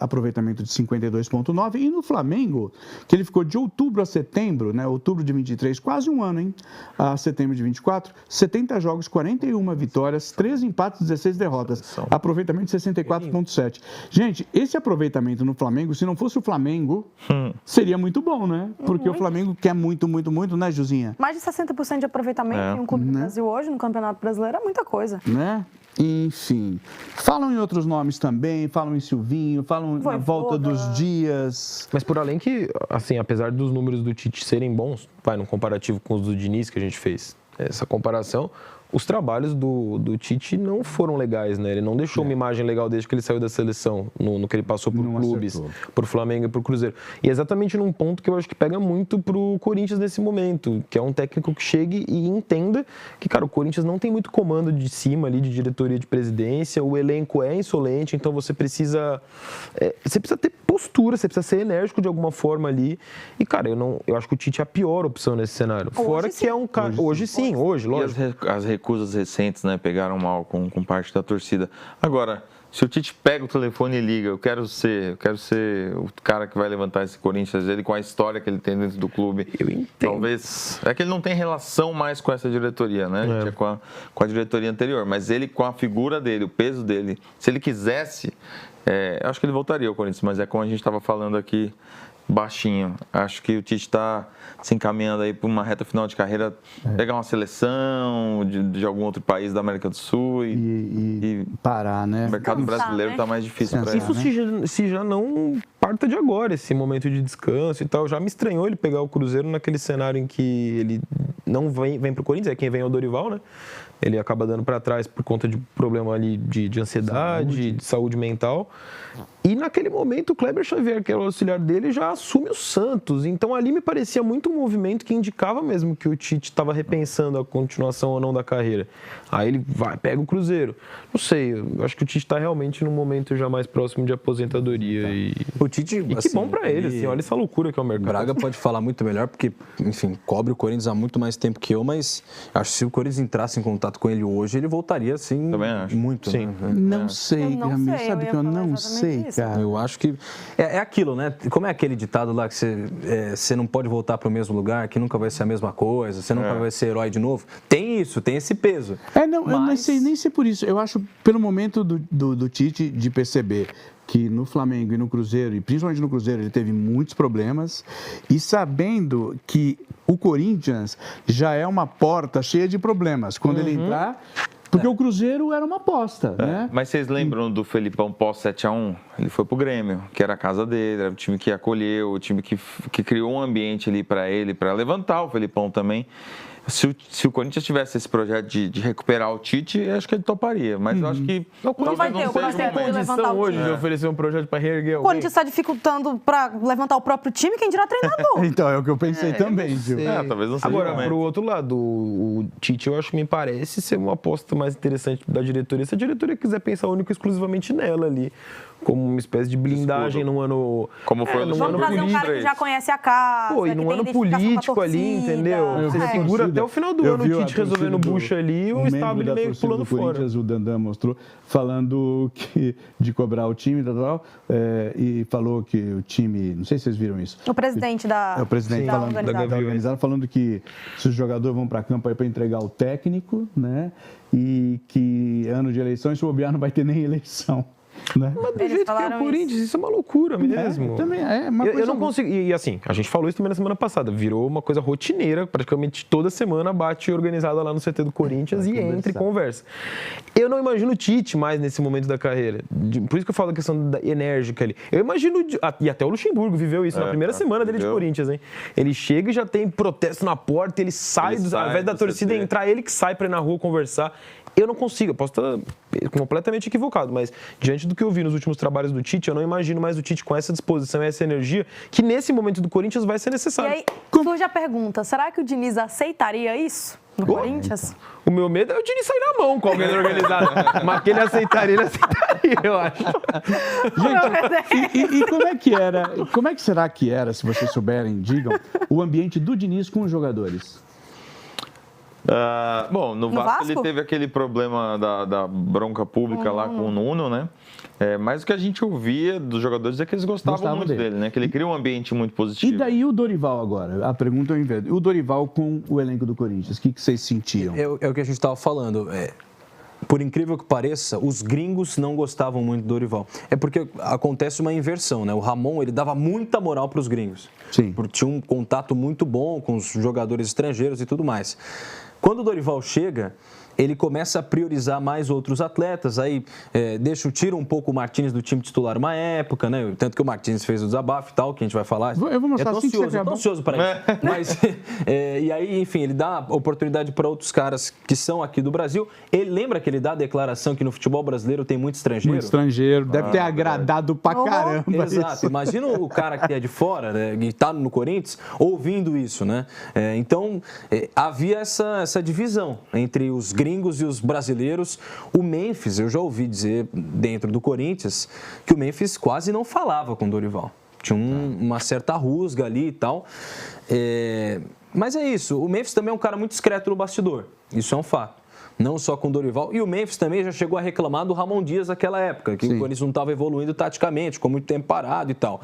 Aproveitamento de 52,9. E no Flamengo, que ele ficou de outubro a setembro, né? Outubro de 23, quase um ano, hein? A setembro de 24. 70 jogos, 41 vitórias, 13 empates, 16 derrotas. Aproveitamento de 64,7. Gente, esse aproveitamento no Flamengo, se não fosse o Flamengo, seria muito bom, né? Porque o Flamengo quer muito, né, Juzinha? Mais de 60% de aproveitamento em um clube do Brasil hoje, no Campeonato Brasileiro, é muita coisa. Né? Enfim. Falam em outros nomes também, falam em Silvinho, falam na volta dos Dias. Mas por além que, assim, apesar dos números do Tite serem bons, no comparativo com os do Diniz que a gente fez, essa comparação, os trabalhos do Tite não foram legais, né? Ele não deixou uma imagem legal desde que ele saiu da seleção, no que ele passou por clubes, por Flamengo e por Cruzeiro. E é exatamente num ponto que eu acho que pega muito pro Corinthians nesse momento, que é um técnico que chegue e entenda que, cara, o Corinthians não tem muito comando de cima ali, de diretoria de presidência, o elenco é insolente, então você precisa ter postura, você precisa ser enérgico de alguma forma ali. E, cara, eu acho que o Tite é a pior opção nesse cenário. Fora que é um cara... Hoje sim, lógico. E as recusas recentes, né, pegaram mal com parte da torcida. Agora, Se o Tite pega o telefone e liga, eu quero ser o cara que vai levantar esse Corinthians, ele com a história que ele tem dentro do clube. Eu entendo. Talvez. É que ele não tem relação mais com essa diretoria, né? A gente é com a diretoria anterior, mas ele com a figura dele, o peso dele, se ele quisesse, eu acho que ele voltaria ao Corinthians, mas é como a gente estava falando aqui, baixinho. Acho que o Tite está se encaminhando aí para uma reta final de carreira, pegar uma seleção de algum outro país da América do Sul e parar, né? O mercado brasileiro está mais difícil para ele. Isso se já não parta de agora, esse momento de descanso e tal. Já me estranhou ele pegar o Cruzeiro naquele cenário em que ele não vem para o Corinthians, quem vem é o Dorival, né? Ele acaba dando para trás por conta de problema ali de ansiedade, de saúde mental. E naquele momento o Kleber Xavier, que era o auxiliar dele, já assume o Santos. Então ali me parecia muito um movimento que indicava mesmo que o Tite estava repensando a continuação ou não da carreira. Aí ele pega o Cruzeiro. Não sei, eu acho que o Tite está realmente num momento já mais próximo de aposentadoria. O Tite, e que bom para ele, assim, olha essa loucura que é o mercado. Braga pode falar muito melhor, porque, enfim, cobre o Corinthians há muito mais tempo que eu, mas acho que se o Corinthians entrasse em contato com ele hoje, ele voltaria, assim, muito. Sim. Né? Não sei, Ramiro, sabe que eu não sei, cara. Eu acho que é aquilo, né? Como é aquele ditado lá que você não pode voltar para o mesmo lugar, que nunca vai ser a mesma coisa, você nunca vai ser herói de novo? Tem isso, tem esse peso. Eu não sei nem se por isso. Eu acho, pelo momento do Tite, de perceber que no Flamengo e no Cruzeiro, e principalmente no Cruzeiro, ele teve muitos problemas, e sabendo que o Corinthians já é uma porta cheia de problemas. Quando ele entrar... Porque o Cruzeiro era uma aposta, né? Mas vocês lembram do Felipão pós 7-1? Ele foi pro Grêmio, que era a casa dele, era o time que acolheu, o time que criou um ambiente ali para ele, para levantar o Felipão também. Se o Corinthians tivesse esse projeto de recuperar o Tite, eu acho que ele toparia. Mas eu acho que não vai ter. O Corinthians tem condição hoje de oferecer um projeto para reerguer alguém. O Corinthians está dificultando para levantar o próprio time, quem dirá treinador. Então, é o que eu pensei também, Gil. Talvez não seja. Agora, pro outro lado, o Tite, eu acho que me parece ser uma aposta mais interessante da diretoria. Se a diretoria quiser pensar único e exclusivamente nela ali, como uma espécie de blindagem num ano... Como foi no ano político. Trazer um cara que já conhece a casa, e num ano político ali, entendeu? Você segura até o final do ano o Tite resolvendo bucha ali e o estábulo meio pulando fora. O Dandan mostrou, falando de cobrar o time e falou que o time... Não sei se vocês viram isso. O presidente da organizada falando que se os jogadores vão para campo aí para entregar o técnico, né? E que ano de eleições, se bobear, não vai ter nem eleição. Né? Mas do jeito que é o Corinthians, isso é uma loucura mesmo. Também é uma coisa... Eu não consigo... E assim, a gente falou isso também na semana passada. Virou uma coisa rotineira. Praticamente toda semana bate organizada lá no CT do Corinthians e entra e conversa. Eu não imagino o Tite mais nesse momento da carreira. Por isso que eu falo da questão da enérgica ali. Eu imagino... E até o Luxemburgo viveu isso na primeira semana dele de Corinthians, hein? Ele chega e já tem protesto na porta, ele sai, ao invés da torcida entrar, ele que sai pra ir na rua conversar. Eu não consigo, eu posso estar completamente equivocado, mas diante do que eu vi nos últimos trabalhos do Tite, eu não imagino mais o Tite com essa disposição e essa energia que nesse momento do Corinthians vai ser necessário. E aí, surge a pergunta, será que o Diniz aceitaria isso no Corinthians? O meu medo é o Diniz sair na mão com alguém organizado, mas que ele aceitaria, eu acho. Gente, e como é que será que era, se vocês souberem, digam, o ambiente do Diniz com os jogadores? Bom, no Vasco ele teve aquele problema da bronca pública lá com o Nuno, né? Mas o que a gente ouvia dos jogadores é que eles gostavam muito dele, né? Que ele cria um ambiente muito positivo. E daí o Dorival agora? A pergunta é o inverso. O Dorival com o elenco do Corinthians, o que vocês sentiam? É o que a gente estava falando. Por incrível que pareça, os gringos não gostavam muito do Dorival. É porque acontece uma inversão, né? O Ramon, ele dava muita moral para os gringos. Sim. Porque tinha um contato muito bom com os jogadores estrangeiros e tudo mais. Quando o Dorival chega, ele começa a priorizar mais outros atletas, aí tira um pouco o Martínez do time titular uma época, né? Tanto que o Martínez fez o desabafo e tal, que a gente vai falar. Eu vou mostrar assim que você tô ansioso para isso. Mas, e aí, enfim, ele dá oportunidade para outros caras que são aqui do Brasil. Ele lembra que ele dá a declaração que no futebol brasileiro tem muito estrangeiro? Muito estrangeiro, deve ter agradado pra caramba. Exato, isso. Imagina o cara que é de fora, né, e tá no Corinthians, ouvindo isso, né? Então, havia essa divisão entre os gringos e os brasileiros. O Memphis, eu já ouvi dizer dentro do Corinthians que o Memphis quase não falava com o Dorival. Tinha uma certa rusga ali e tal. Mas é isso, o Memphis também é um cara muito discreto no bastidor, isso é um fato. não só com o Dorival. E o Memphis também já chegou a reclamar do Ramon Dias naquela época, que o Corinthians não estava evoluindo taticamente, ficou muito tempo parado e tal.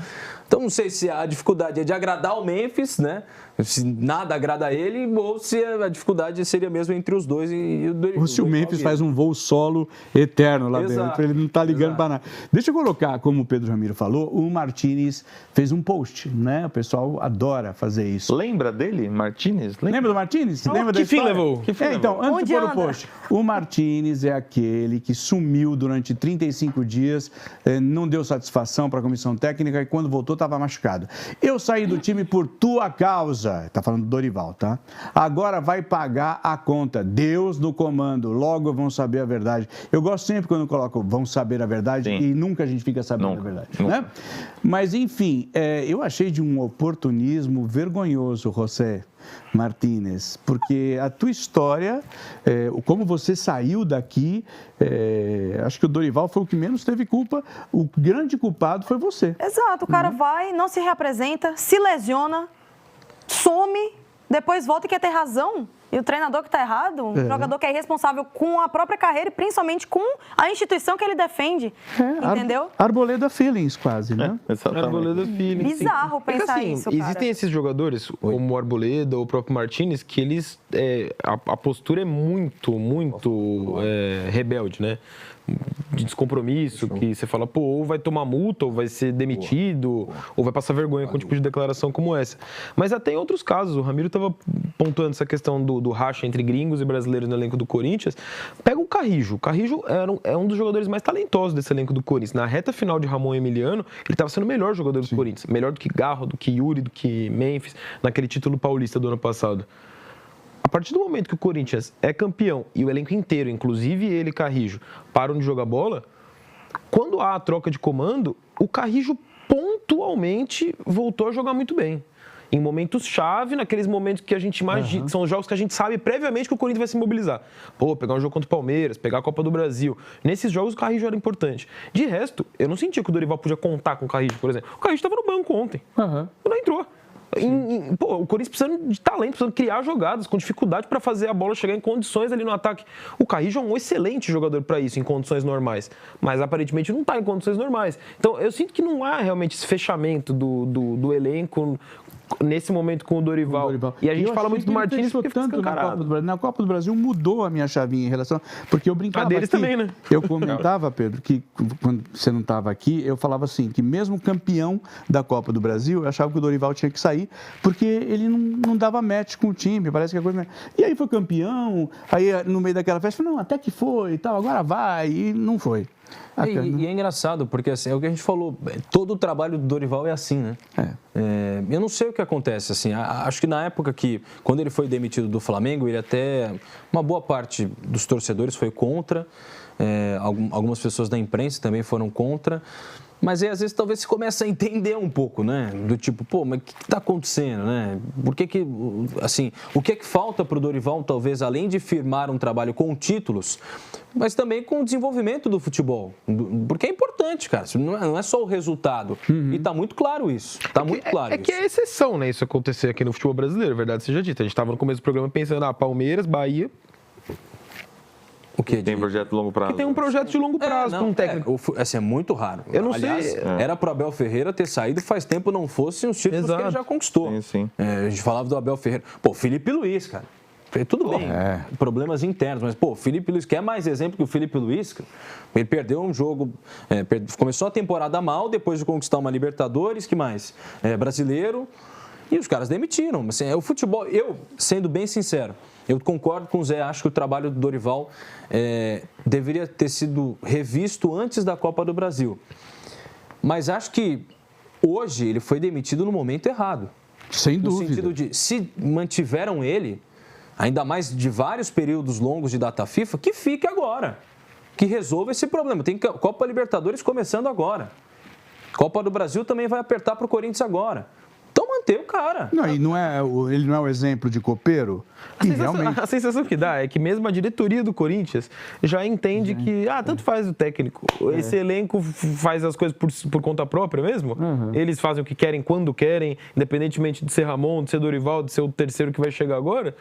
Então não sei se a dificuldade é de agradar o Memphis, né? Se nada agrada a ele, ou se a dificuldade seria mesmo entre os dois e o Dorival. Ou se o Memphis faz um voo solo eterno lá dentro, ele não está ligando para nada. Deixa eu colocar, como o Pedro Ramiro falou, o Martínez fez um post, né? O pessoal adora fazer isso. Lembra dele, Martínez? Lembra do Martínez? Lembra da Que fim história? levou? Então, antes Onde de pôr o anda? post, o Martínez é aquele que sumiu durante 35 dias, não deu satisfação para a comissão técnica e quando voltou estava machucado. Eu saí do time por tua causa. Está falando do Dorival, tá? Agora vai pagar a conta. Deus no comando. Logo vão saber a verdade. Eu gosto sempre quando coloco vão saber a verdade e nunca a gente fica sabendo a verdade. Né? Mas, enfim, eu achei de um oportunismo vergonhoso, José Martínez, porque a tua história, como você saiu daqui, acho que o Dorival foi o que menos teve culpa, o grande culpado foi você. Exato, o cara vai, não se reapresenta, se lesiona, some, depois volta e quer ter razão. E o treinador que está errado, um jogador que é irresponsável com a própria carreira e principalmente com a instituição que ele defende. Entendeu? Arboleda feelings, quase, né? Exatamente. Arboleda Filho. Bizarro pensar assim, isso, cara. existem esses jogadores, como o Arboleda ou o próprio Martínez, que eles... a postura é muito rebelde, né? De descompromisso, que você fala, pô, ou vai tomar multa, ou vai ser demitido, ou vai passar vergonha com um tipo de declaração como essa. Mas até em outros casos, o Ramiro estava pontuando essa questão do racha entre gringos e brasileiros no elenco do Corinthians. Pega o Carrijo. O Carrijo é um dos jogadores mais talentosos desse elenco do Corinthians. Na reta final de Ramon e Emiliano, ele estava sendo o melhor jogador do Corinthians. Melhor do que Garro, do que Yuri, do que Memphis, naquele título paulista do ano passado. A partir do momento que o Corinthians é campeão e o elenco inteiro, inclusive ele e Carrijo, param de jogar bola, quando há a troca de comando, o Carrijo pontualmente voltou a jogar muito bem. Em momentos-chave, naqueles momentos que a gente imagina, são os jogos que a gente sabe previamente que o Corinthians vai se mobilizar. Pô, pegar um jogo contra o Palmeiras, pegar a Copa do Brasil. Nesses jogos o Carrijo era importante. De resto, eu não sentia que o Dorival podia contar com o Carrijo, por exemplo. O Carrijo estava no banco ontem. Não entrou. O Corinthians precisando de talento, precisando criar jogadas, com dificuldade para fazer a bola chegar em condições ali no ataque. O Carrijo é um excelente jogador para isso, em condições normais, mas aparentemente não está em condições normais. Então eu sinto que não há realmente esse fechamento do elenco nesse momento com o Dorival. E a gente fala muito do Martínez porque fica escancarado. Na Copa do Brasil mudou a minha chavinha em relação... Porque eu brincava A deles aqui, também, né? Eu comentava, Pedro, que quando você não estava aqui, eu falava assim, que mesmo campeão da Copa do Brasil, eu achava que o Dorival tinha que sair, porque ele não dava match com o time, parece que a coisa... E aí foi campeão, aí no meio daquela festa, não, até que foi e tal, agora vai, e não foi. E é engraçado, porque assim, é o que a gente falou, todo o trabalho do Dorival é assim, né? Eu não sei o que acontece, assim, acho que na época que, quando ele foi demitido do Flamengo, ele até, uma boa parte dos torcedores foi contra, algumas pessoas da imprensa também foram contra, mas aí às vezes talvez você comece a entender um pouco, né? Do tipo, pô, mas o que está acontecendo, né? Por que assim, o que é que falta para o Dorival, talvez, além de firmar um trabalho com títulos, mas também com o desenvolvimento do futebol? Porque é importante, cara, não é só o resultado. E está muito claro isso, está muito claro isso. É que é exceção, né, isso acontecer aqui no futebol brasileiro, verdade seja dita. A gente estava no começo do programa pensando, Palmeiras, Bahia... O quê? Tem projeto de longo prazo. Que tem um projeto de longo prazo com um técnico. Assim, é muito raro. Eu não Aliás, sei. Era pro Abel Ferreira ter saído faz tempo, não fosse os títulos que ele já conquistou. Sim. A gente falava do Abel Ferreira. Pô, Felipe Luiz, cara. Tudo bem, problemas internos, mas, pô, Felipe Luiz, quer mais exemplo que o Felipe Luiz? Ele perdeu um jogo, começou a temporada mal, depois de conquistar uma Libertadores, que mais? Brasileiro, e os caras demitiram. Assim, o futebol, eu, sendo bem sincero, eu concordo com o Zé, acho que o trabalho do Dorival deveria ter sido revisto antes da Copa do Brasil. Mas acho que hoje ele foi demitido no momento errado. Sem dúvida. No sentido de, se mantiveram ele, ainda mais de vários períodos longos de data FIFA, que fique agora. Que resolva esse problema. Tem Copa Libertadores começando agora. Copa do Brasil também vai apertar para o Corinthians agora. Então manter o cara. Não, e ele não é o exemplo de copeiro? A sensação que dá é que mesmo a diretoria do Corinthians já entende que, tanto faz o técnico. Esse elenco faz as coisas por conta própria mesmo. Eles fazem o que querem, quando querem, independentemente de ser Ramon, de ser Dorival, de ser o terceiro que vai chegar agora.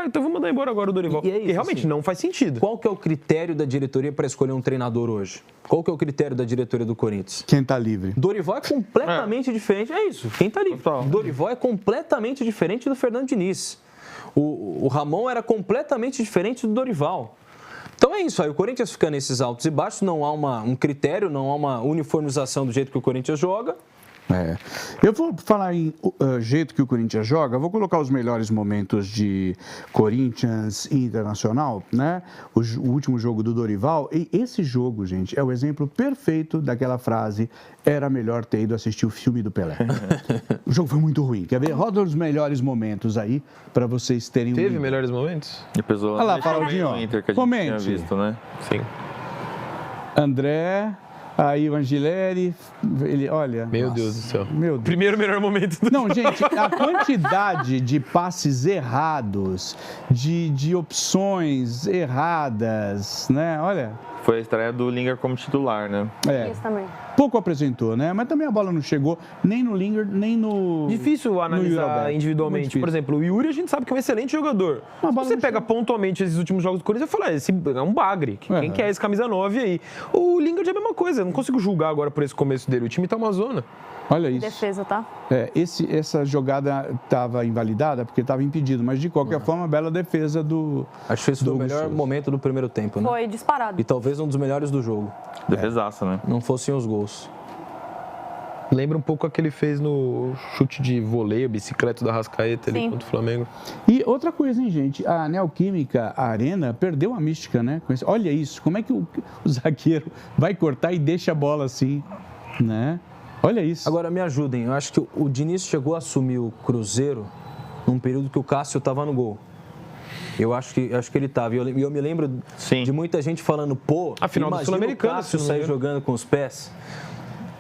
Então vamos mandar embora agora o Dorival. E é isso, e realmente assim, não faz sentido. Qual que é o critério da diretoria para escolher um treinador hoje? Qual que é o critério da diretoria do Corinthians? Quem tá livre. Dorival é completamente diferente. É isso, quem tá livre. Total. Dorival é completamente diferente do Fernando Diniz. O Ramon era completamente diferente do Dorival. Então é isso aí, o Corinthians fica nesses altos e baixos, não há um critério, não há uma uniformização do jeito que o Corinthians joga. Eu vou falar em jeito que o Corinthians joga, vou colocar os melhores momentos de Corinthians e Internacional, né? O último jogo do Dorival. E esse jogo, gente, é o exemplo perfeito daquela frase: era melhor ter ido assistir o filme do Pelé. O jogo foi muito ruim. Quer ver? Roda os melhores momentos aí, para vocês terem Teve melhores momentos? E pesou Olha lá, deixou Claudinho, bem o Inter que a gente comente. tinha visto, né? Sim. André, aí o Angileri, ele, olha... Meu nossa, Deus do céu. Meu Deus. Primeiro melhor momento do Não, gente, a quantidade de passes errados, de opções erradas, né? Olha, Foi a estreia do Lingard como titular, né? Isso também. pouco apresentou, né? Mas também a bola não chegou nem no Lingard, nem no... Difícil no analisar Yuri Alberto. Muito individualmente. difícil. Por exemplo, o Yuri a gente sabe que é um excelente jogador. Uma Se bola você no pega chão. pontualmente esses últimos jogos do Corinthians, eu falo, esse é um bagre. Quem quer esse camisa 9 aí? O Lingard é a mesma coisa. Eu não consigo julgar agora por esse começo dele. O time tá uma zona. Olha isso. Defesa, tá? Essa jogada estava invalidada porque estava impedido, mas de qualquer forma, bela defesa do... Acho que esse foi o Hugo melhor Souza. momento do primeiro tempo, né? Foi disparado. E talvez um dos melhores do jogo. Defesaça, né? Não fossem os gols. Lembra um pouco o que ele fez no chute de voleio, bicicleta da Arrascaeta ali Sim. contra o Flamengo. E outra coisa, hein, gente? A Neoquímica Arena perdeu a mística, né? Olha isso, como é que o zagueiro vai cortar e deixa a bola assim, né? Olha isso. Agora, me ajudem. Eu acho que o Diniz chegou a assumir o Cruzeiro num período que o Cássio estava no gol. Eu acho que ele estava. E eu me lembro Sim. de muita gente falando, pô, A final do imagina Sul-Americano, o Cássio se não me sair engano. jogando com os pés.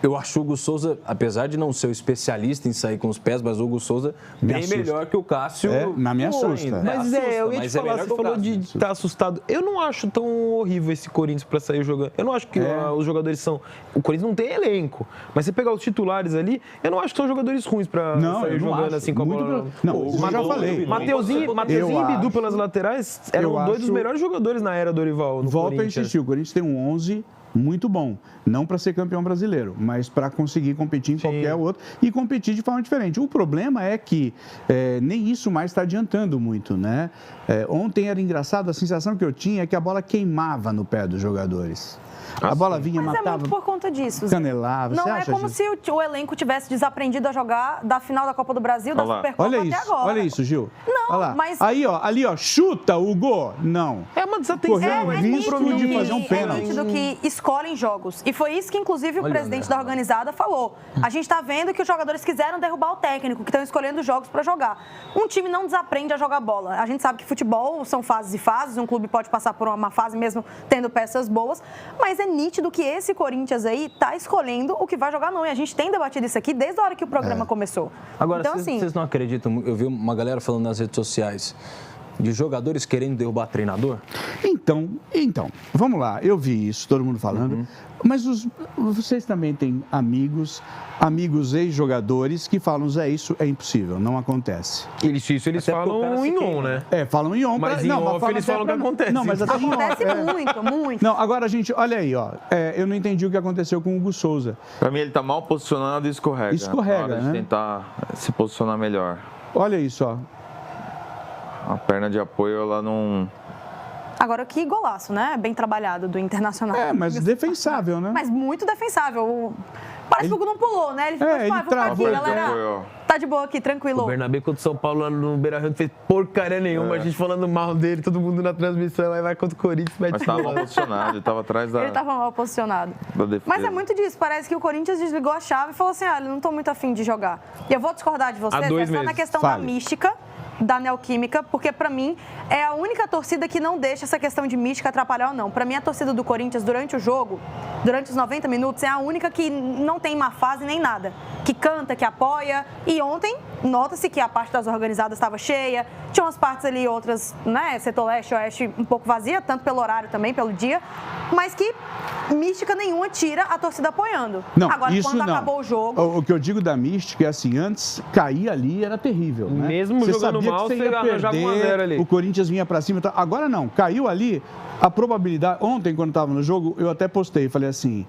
Eu acho o Hugo Souza, apesar de não ser o especialista em sair com os pés, mas o Hugo Souza bem assusta. melhor que o Cássio. Mas me assusta. ainda. Mas Assusta, eu ia te mas é falar, melhor você que o falou Cássio. de estar assustado. Eu não acho tão horrível esse Corinthians pra sair jogando. Eu não acho que os jogadores são... O Corinthians não tem elenco. Mas você pegar os titulares ali, eu não acho que são jogadores ruins pra Não, sair eu não jogando acho. assim com a Muito bola. pelo- Não, isso eu já falei. Mateuzinho Eu e Bidu acho. pelas laterais eram Eu dois dos acho- melhores jogadores na era Dorival no Volto a Corinthians. insistir, o Corinthians tem um 11 muito bom. Não para ser campeão brasileiro, mas para conseguir competir em qualquer outro e competir de forma diferente. O problema é que nem isso mais está adiantando muito, né? Ontem era engraçado, a sensação que eu tinha é que a bola queimava no pé dos jogadores. A bola vinha, Mas é matava, muito por conta disso. Zé. canelava. Não Você é acha, como Gil? se o elenco tivesse desaprendido a jogar da final da Copa do Brasil, da Olha lá. Supercopa Olha até isso, agora. olha isso, Gil. Não, olha lá. mas- Aí, ó, ali, ó, chuta, Hugo. Não. É uma desatenção. Correu é um risco nítido de fazer um É pênalti. nítido que escolhem jogos. E foi isso que, inclusive, o Olha, presidente André. da organizada falou. A gente está vendo que os jogadores quiseram derrubar o técnico, que estão escolhendo jogos para jogar. Um time não desaprende a jogar bola. A gente sabe que futebol são fases e fases, um clube pode passar por uma fase mesmo tendo peças boas, mas é nítido que esse Corinthians aí está escolhendo o que vai jogar não. E a gente tem debatido isso aqui desde a hora que o programa começou. Agora, então, vocês assim, vocês não acreditam? Eu vi uma galera falando nas redes sociais de jogadores querendo derrubar treinador. Então, vamos lá. Eu vi isso, todo mundo falando. Mas vocês também têm amigos ex-jogadores que falam, Zé, isso é impossível, não acontece. Eles Até porque o cara falam se em queima, on, né? Falam em on. Mas em off eles até falam que acontece. Não, mas até em on. acontece muito. Não, agora, gente, olha aí, ó. Eu não entendi o que aconteceu com o Hugo Souza. Pra mim, ele tá mal posicionado e escorrega. Escorrega, Na hora de né? tentar se posicionar melhor. Olha isso, ó. A perna de apoio, ela não... Agora, que golaço, né? Bem trabalhado do Internacional. Mas defensável, né? Mas muito defensável. Parece que o Hugo não pulou, né? Ele ficou ele vou ficar aqui, travou, galera. apoio. Tá de boa aqui, tranquilo. O Bernabé contra o São Paulo lá no Beira-Rio não fez porcaria nenhuma, a gente falando mal dele, todo mundo na transmissão, aí vai contra o Corinthians, mete Mas tava mal posicionado, ele tava atrás da, Ele tava mal posicionado. da defesa. Mas é muito disso, parece que o Corinthians desligou a chave e falou assim, eu não tô muito afim de jogar. E eu vou discordar de vocês, Há 2 é só na meses. questão Fale. da mística, da Neoquímica, porque pra mim é a única torcida que não deixa essa questão de mística atrapalhar ou não. Pra mim a torcida do Corinthians durante o jogo, durante os 90 minutos, é a única que não tem má fase nem nada. Que canta, que apoia. E ontem nota-se que a parte das organizadas estava cheia, tinha umas partes ali, outras, né, setor leste, oeste, um pouco vazia, tanto pelo horário também, pelo dia, mas que mística nenhuma tira a torcida apoiando. Não, agora, isso quando não. acabou o jogo... O que eu digo da mística é assim, antes cair ali era terrível, né? Mesmo Você jogando sabia mal, que você ia arranjava 1 a 0 ali. o Corinthians vinha pra cima. Agora não, caiu ali, a probabilidade... Ontem, quando estava no jogo, eu até postei, falei assim,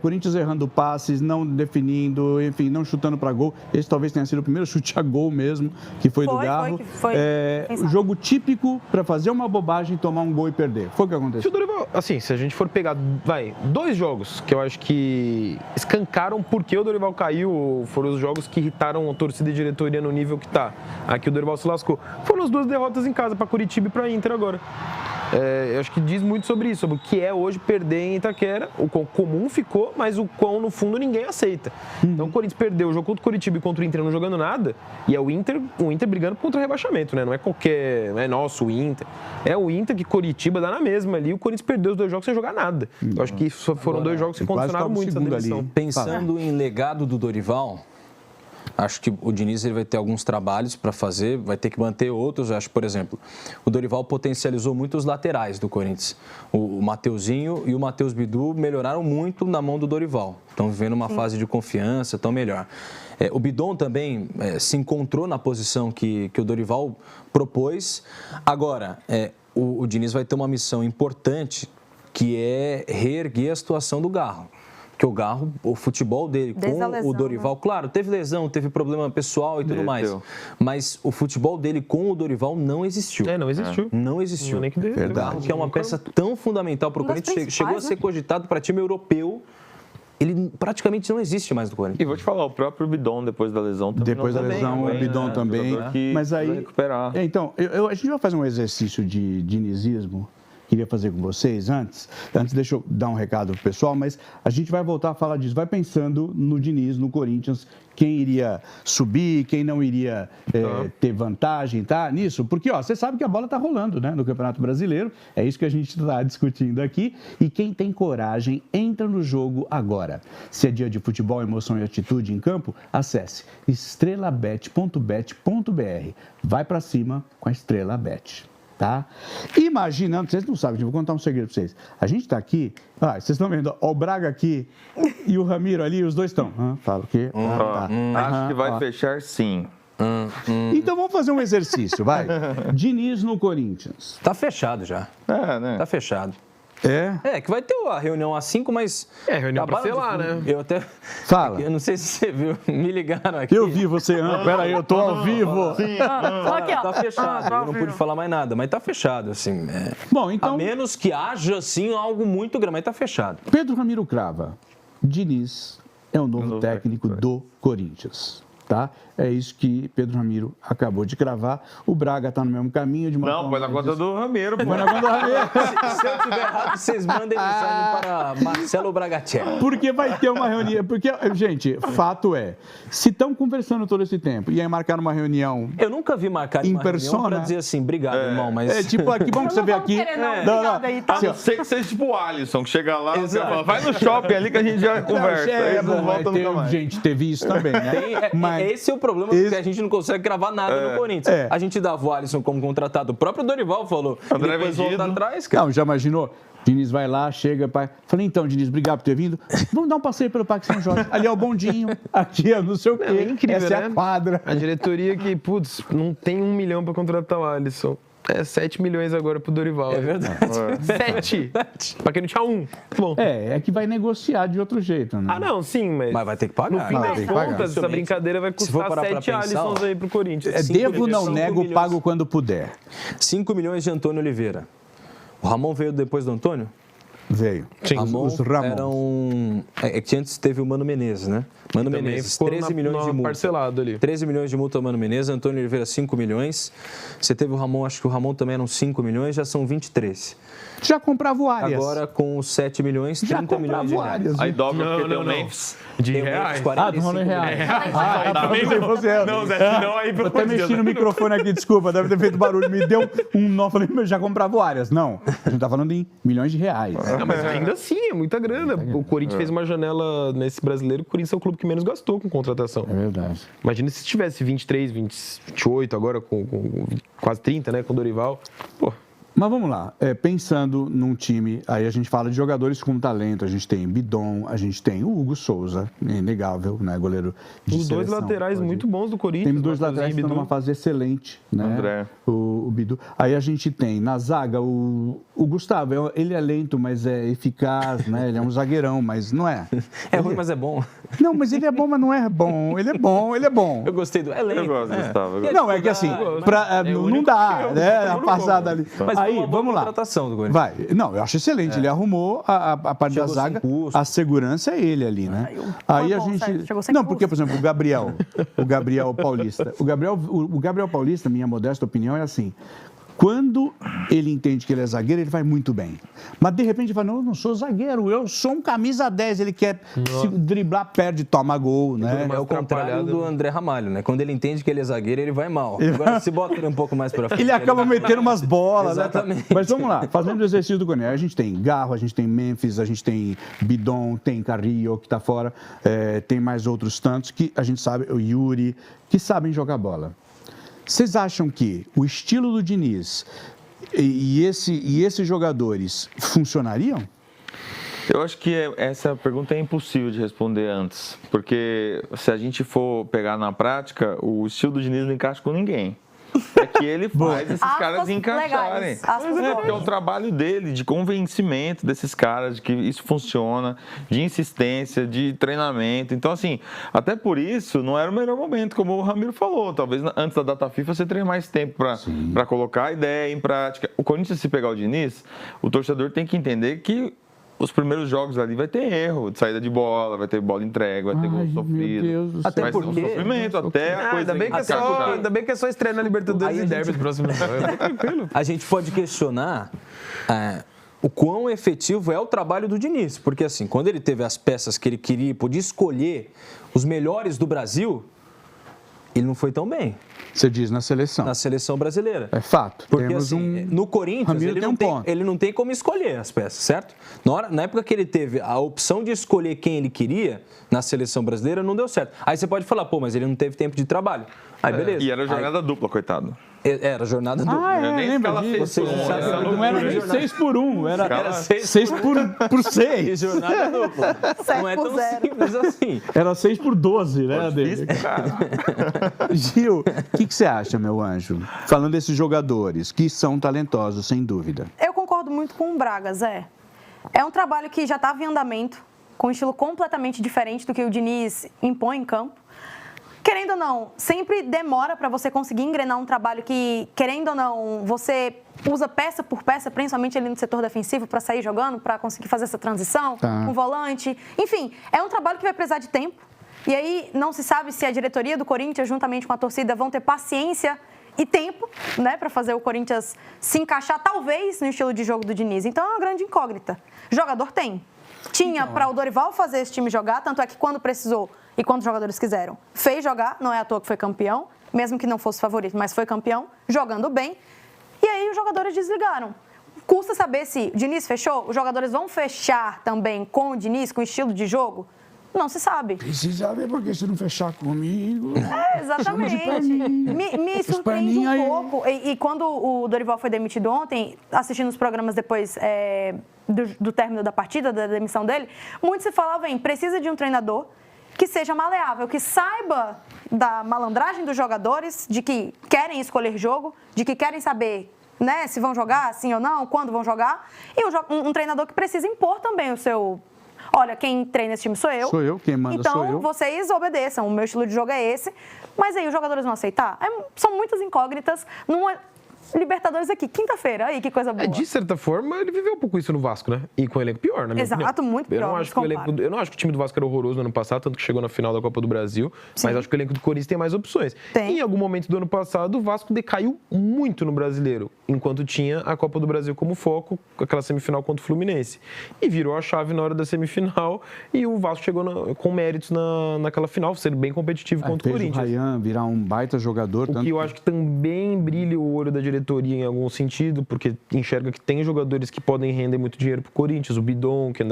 Corinthians errando passes, não definindo, enfim, não chutando para gol. Esse talvez tenha sido o primeiro chute a gol mesmo, que foi do Garro. Foi jogo típico para fazer uma bobagem, tomar um gol e perder. Foi o que Se o aconteceu. Dorival, assim, se a gente for pegar, 2 jogos que eu acho que escancaram porque o Dorival caiu, foram os jogos que irritaram a torcida e diretoria no nível que tá. Aqui o Dorival se lascou. Foram as 2 derrotas em casa para Curitiba e para Inter agora. Eu acho que diz muito sobre isso, sobre o que é hoje perder em Itaquera, o quão comum ficou, mas o quão, no fundo, ninguém aceita. Então, o Corinthians perdeu o jogo contra o Curitiba e contra o Inter não jogando nada, e é o Inter brigando contra o rebaixamento, né? Não é qualquer, não é nosso o Inter. É o Inter que Curitiba dá na mesma ali, o Corinthians perdeu os 2 jogos sem jogar nada. Eu acho que foram 2 jogos que condicionaram muito essa demissão. Pensando em legado do Dorival, acho que o Diniz ele vai ter alguns trabalhos para fazer, vai ter que manter outros. Acho, por exemplo, o Dorival potencializou muito os laterais do Corinthians. O Mateuzinho e o Matheus Bidu melhoraram muito na mão do Dorival. Estão vivendo uma fase de confiança, estão melhor. O Bidon também se encontrou na posição que o Dorival propôs. Agora, o Diniz vai ter uma missão importante, que é reerguer a situação do Garro. Porque o Garro, o futebol dele com lesão, o Dorival, claro, teve lesão, teve problema pessoal e tudo mais, mas o futebol dele com o Dorival não existiu. Não existiu. Não existiu. Nem que O Garro, que é uma peça tão fundamental para o Corinthians, chegou a ser cogitado para time europeu, ele praticamente não existe mais no Corinthians. E vou te falar, o próprio Bidon, depois da lesão, também. Depois da lesão, o Bidon também. Mas aí, recuperar. Então, a gente vai fazer um exercício de dinizismo. Queria fazer com vocês antes deixa eu dar um recado pro pessoal, mas a gente vai voltar a falar disso. Vai pensando no Diniz, no Corinthians, quem iria subir, quem não iria ter vantagem, tá? Nisso, porque, você sabe que a bola tá rolando, né, no Campeonato Brasileiro, é isso que a gente está discutindo aqui, e quem tem coragem, entra no jogo agora. Se é dia de futebol, emoção e atitude em campo, acesse estrelabet.bet.br. Vai para cima com a Estrela Bet. Tá? Imaginando, vocês não sabem, vou contar um segredo para vocês. A gente está aqui, vocês estão vendo, o Braga aqui e o Ramiro ali, os dois estão. Fala o quê? Acho que vai fechar sim. Então vamos fazer um exercício, vai. Diniz no Corinthians. Tá fechado já. Né? Tá fechado. É? Que vai ter a reunião às 5, mas... reunião pra selar, né? Eu até... Fala. Eu não sei se você viu, me ligaram aqui. Eu vi você, peraí, eu tô ao vivo. Aqui, ó. Tá fechado, eu não pude falar mais nada, mas tá fechado, assim. Bom, então... A menos que haja, assim, algo muito grande, mas tá fechado. Pedro Ramiro crava, Diniz é o novo técnico do Corinthians. Tá? É isso que Pedro Ramiro acabou de cravar. O Braga está no mesmo caminho de uma Não, põe na conta do Ramiro. Põe na conta do Ramiro. Se eu tiver errado, vocês mandem mensagem para Marcelo Bragatelli. Porque vai ter uma reunião. Porque, gente, fato é, se estão conversando todo esse tempo e aí marcaram uma reunião. Eu nunca vi marcar uma reunião para dizer assim, obrigado, irmão, mas... tipo, que bom que você veio aqui. A não ser que seja tipo o Alisson, que chega lá e fala, vai no shopping ali que a gente já conversa. Aí não volta nunca mais. Gente, teve isso também, né? Esse é o problema, porque a gente não consegue gravar nada no Corinthians. A gente dava o Alisson como contratado. O próprio Dorival falou. André depois vendido. volta atrás, cara. Não, já imaginou? Diniz vai lá, chega, pai. Falei, então, Diniz, obrigado por ter vindo. Vamos dar um passeio pelo Parque São Jorge. Ali é o bondinho, aqui é não sei o quê. É incrível, essa né? é a quadra. A diretoria que, não tem 1 milhão para contratar o Alisson. 7 milhões agora pro Dorival. É verdade. 7. Pra quem não tinha 1. Bom. É que vai negociar de outro jeito, né? Não, sim, mas Vai ter que pagar. no fim Vai das ter que pagar. contas, essa brincadeira vai Se for custar parar pra 7 pensar, Alissons aí pro Corinthians. Devo, não 5 nego, milhões. pago quando puder. 5 milhões de Antônio Oliveira. O Ramon veio depois do Antônio? Veio. Sim. Os Ramon. Eram... que antes teve o Mano Menezes, né? Mano Também Menezes, ficou 13 milhões de multa. parcelado ali. 13 milhões de multa ao Mano Menezes, Antônio Oliveira 5 milhões. Você teve o Ramon, acho que o Ramon também eram 5 milhões, já são 23. Já comprava o Arias. Agora com os 7 milhões, 30 milhões de reais. Arias. Aí dobra porque tem o Memphis. De Tem reais. 45 do reais. milhões. Não, Zé, não aí Eu pro até mexi no microfone aqui, desculpa, deve ter feito barulho. Me deu um nó, falei, mas já comprava o Arias. Não, a gente tá falando em milhões de reais. Não, mas ainda assim, é muita grana. O Corinthians fez uma janela nesse brasileiro, o Corinthians é o clube que menos gastou com contratação. É verdade. Imagina se tivesse 23, 28 agora, com quase 30, né, com o Dorival. Pô. Mas vamos lá, pensando num time, aí a gente fala de jogadores com talento, a gente tem Bidon, a gente tem o Hugo Souza, inegável, né, goleiro de Os dois seleção, laterais muito bons do Corinthians. Tem dois laterais que estão numa fase excelente, né? André. O Bidu. Aí a gente tem na zaga o Gustavo, ele é lento, mas é eficaz, né? Ele é um zagueirão, mas não é. É ruim, mas é bom. Não, mas ele é bom, mas não é bom. Ele é bom, ele é bom. Eu gostei do elenco. Eu gosto, Gustavo. eu gosto. Não, é que assim, não dá, né? A passada ali. Mas Aí, foi uma boa vamos lá. contratação do Corinthians. Vai. Não, eu acho excelente. Ele arrumou a parte Chegou da sem zaga. custo. A segurança é ele ali, né? Aí Foi a bom, gente. Sérgio. Chegou sem Não, custo. porque, por exemplo, o Gabriel Paulista. O Gabriel Paulista, minha modesta opinião, é assim. Quando ele entende que ele é zagueiro, ele vai muito bem. Mas de repente ele fala, não, eu não sou zagueiro, eu sou um camisa 10. Ele quer se driblar, perde, toma gol, né? É o contrário do André Ramalho, né? Quando ele entende que ele é zagueiro, ele vai mal. Agora, se bota ele um pouco mais pra frente... Ele acaba metendo umas bolas, né? Exatamente. Mas vamos lá, fazendo o exercício do Corinthians. A gente tem Garro, a gente tem Memphis, a gente tem Bidon, tem Carrillo, que tá fora. Tem mais outros tantos que a gente sabe, o Yuri, que sabem jogar bola. Vocês acham que o estilo do Diniz e esses jogadores funcionariam? Eu acho que essa pergunta é impossível de responder antes, porque se a gente for pegar na prática, o estilo do Diniz não encaixa com ninguém. É que ele faz esses caras encaixarem. Porque é o trabalho dele, de convencimento desses caras, de que isso funciona, de insistência, de treinamento. Então, assim, até por isso, não era o melhor momento, como o Ramiro falou. Talvez antes da data FIFA você teria mais tempo para colocar a ideia em prática. O Corinthians, se pegar o Diniz, o torcedor tem que entender que os primeiros jogos ali vai ter erro de saída de bola, vai ter bola entregue, vai ter gol sofrido. Até vai porque... ser um sofrimento, até a coisa ainda bem que é só estreia na Libertadores e Derby do próximo ano. Tranquilo. A gente pode questionar o quão efetivo é o trabalho do Diniz. Porque, assim, quando ele teve as peças que ele queria e podia escolher os melhores do Brasil, ele não foi tão bem. Você diz na seleção. Na seleção brasileira. É fato. Porque Temos assim, no Corinthians, ele não tem como escolher as peças, certo? Na época que ele teve a opção de escolher quem ele queria na seleção brasileira, não deu certo. Aí você pode falar, pô, mas ele não teve tempo de trabalho. Aí beleza. E era jornada dupla, coitado. Era jornada dupla. Lembra disso? Não era nem 6 por 1, era 6 por 6. E jornada dupla. Não é tão simples assim. Era 6 por 12, né, Difícil, dele? cara. Gil, o que você acha, meu anjo? Falando desses jogadores, que são talentosos, sem dúvida. Eu concordo muito com o Braga, Zé. É um trabalho que já estava em andamento, com um estilo completamente diferente do que o Diniz impõe em campo. Querendo ou não, sempre demora para você conseguir engrenar um trabalho que, querendo ou não, você usa peça por peça, principalmente ali no setor defensivo, para sair jogando, para conseguir fazer essa transição, com volante. Enfim, é um trabalho que vai precisar de tempo. E aí não se sabe se a diretoria do Corinthians, juntamente com a torcida, vão ter paciência e tempo, né, para fazer o Corinthians se encaixar, talvez, no estilo de jogo do Diniz. Então é uma grande incógnita. Jogador tem. Tinha para o Dorival fazer esse time jogar, tanto é que quando precisou e quando os jogadores quiseram, fez jogar, não é à toa que foi campeão, mesmo que não fosse favorito, mas foi campeão, jogando bem. E aí os jogadores desligaram. Custa saber se o Diniz fechou, os jogadores vão fechar também com o Diniz, com o estilo de jogo? Não se sabe. Precisa ver, porque se não fechar comigo... Exatamente. Me surpreende um pouco. E quando o Dorival foi demitido ontem, assistindo os programas depois do término da partida, da demissão dele, muito se falava em precisa de um treinador que seja maleável, que saiba da malandragem dos jogadores, de que querem escolher jogo, de que querem saber, né, se vão jogar, sim ou não, quando vão jogar, e um treinador que precisa impor também o seu... Olha, quem treina esse time sou eu. Sou eu, quem manda sou eu. Então, vocês obedeçam, o meu estilo de jogo é esse. Mas aí, os jogadores vão aceitar? São muitas incógnitas. Libertadores aqui, quinta-feira, aí que coisa boa. De certa forma, ele viveu um pouco isso no Vasco, né? E com o elenco pior, na minha opinião. Exato, muito pior. Eu não acho que o time do Vasco era horroroso no ano passado, tanto que chegou na final da Copa do Brasil. Sim. Mas acho que o elenco do Corinthians tem mais opções. Em algum momento do ano passado, o Vasco decaiu muito no Brasileiro, enquanto tinha a Copa do Brasil como foco, com aquela semifinal contra o Fluminense. E virou a chave na hora da semifinal e o Vasco chegou com méritos naquela final, sendo bem competitivo contra o Corinthians. O Ryan virar um baita jogador. O que eu acho que também brilha o olho da diretoria diretoria em algum sentido, porque enxerga que tem jogadores que podem render muito dinheiro para o Corinthians, o Bidon, que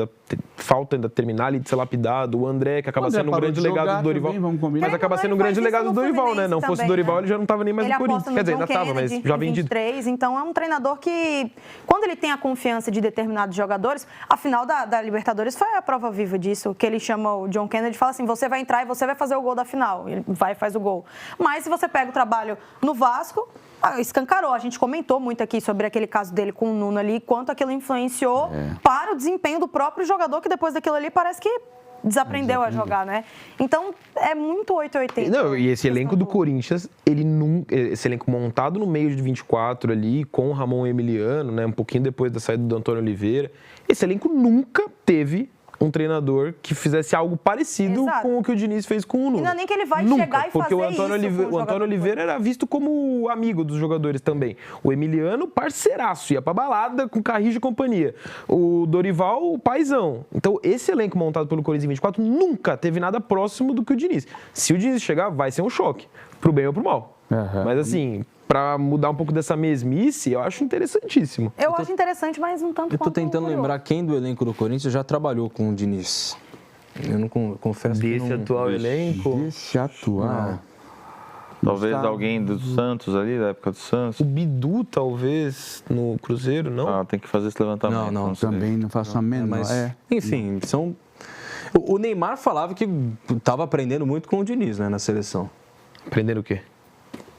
falta ainda terminar ali de ser lapidado, o André, que acaba sendo um grande legado do Dorival. Também, mas acaba sendo um grande legado do Dorival, né? Não fosse o Dorival, ele já não estava nem mais no Corinthians. Quer dizer, ainda estava, mas já vendido. Então é um treinador que, quando ele tem a confiança de determinados jogadores, a final da Libertadores foi a prova viva disso, que ele chama o John Kennedy e fala assim, você vai entrar e você vai fazer o gol da final. Ele vai e faz o gol. Mas se você pega o trabalho no Vasco, escancarou. A gente comentou muito aqui sobre aquele caso dele com o Nuno ali, quanto aquilo influenciou para o desempenho do próprio jogador, que depois daquilo ali parece que desaprendeu a jogar, né? Então, é muito 880. Não, e esse elenco do Corinthians, esse elenco montado no meio de 24 ali, com o Ramon Emiliano, né, um pouquinho depois da saída do Antônio Oliveira, esse elenco nunca teve um treinador que fizesse algo parecido com o que o Diniz fez com o Nuno. E não é nem que ele vai nunca, chegar e porque fazer o Antônio Oliveira era visto como amigo dos jogadores também. O Emiliano, parceiraço, ia pra balada com Carrijo e companhia. O Dorival, o paizão. Então, esse elenco montado pelo Corinthians em 24 nunca teve nada próximo do que o Diniz. Se o Diniz chegar, vai ser um choque, pro bem ou pro mal. Mas assim, para mudar um pouco dessa mesmice, eu acho interessantíssimo. Eu acho interessante, mas um tanto Eu tô tentando lembrar quem do elenco do Corinthians já trabalhou com o Diniz. Eu não confesso que desse atual elenco. Desse atual. Talvez alguém do Santos ali, da época do Santos. O Bidu, talvez, no Cruzeiro, não? Tem que fazer esse levantamento. Não, também não faço a menor. Mas, enfim, são... O Neymar falava que estava aprendendo muito com o Diniz, né, na seleção. Aprendendo o quê?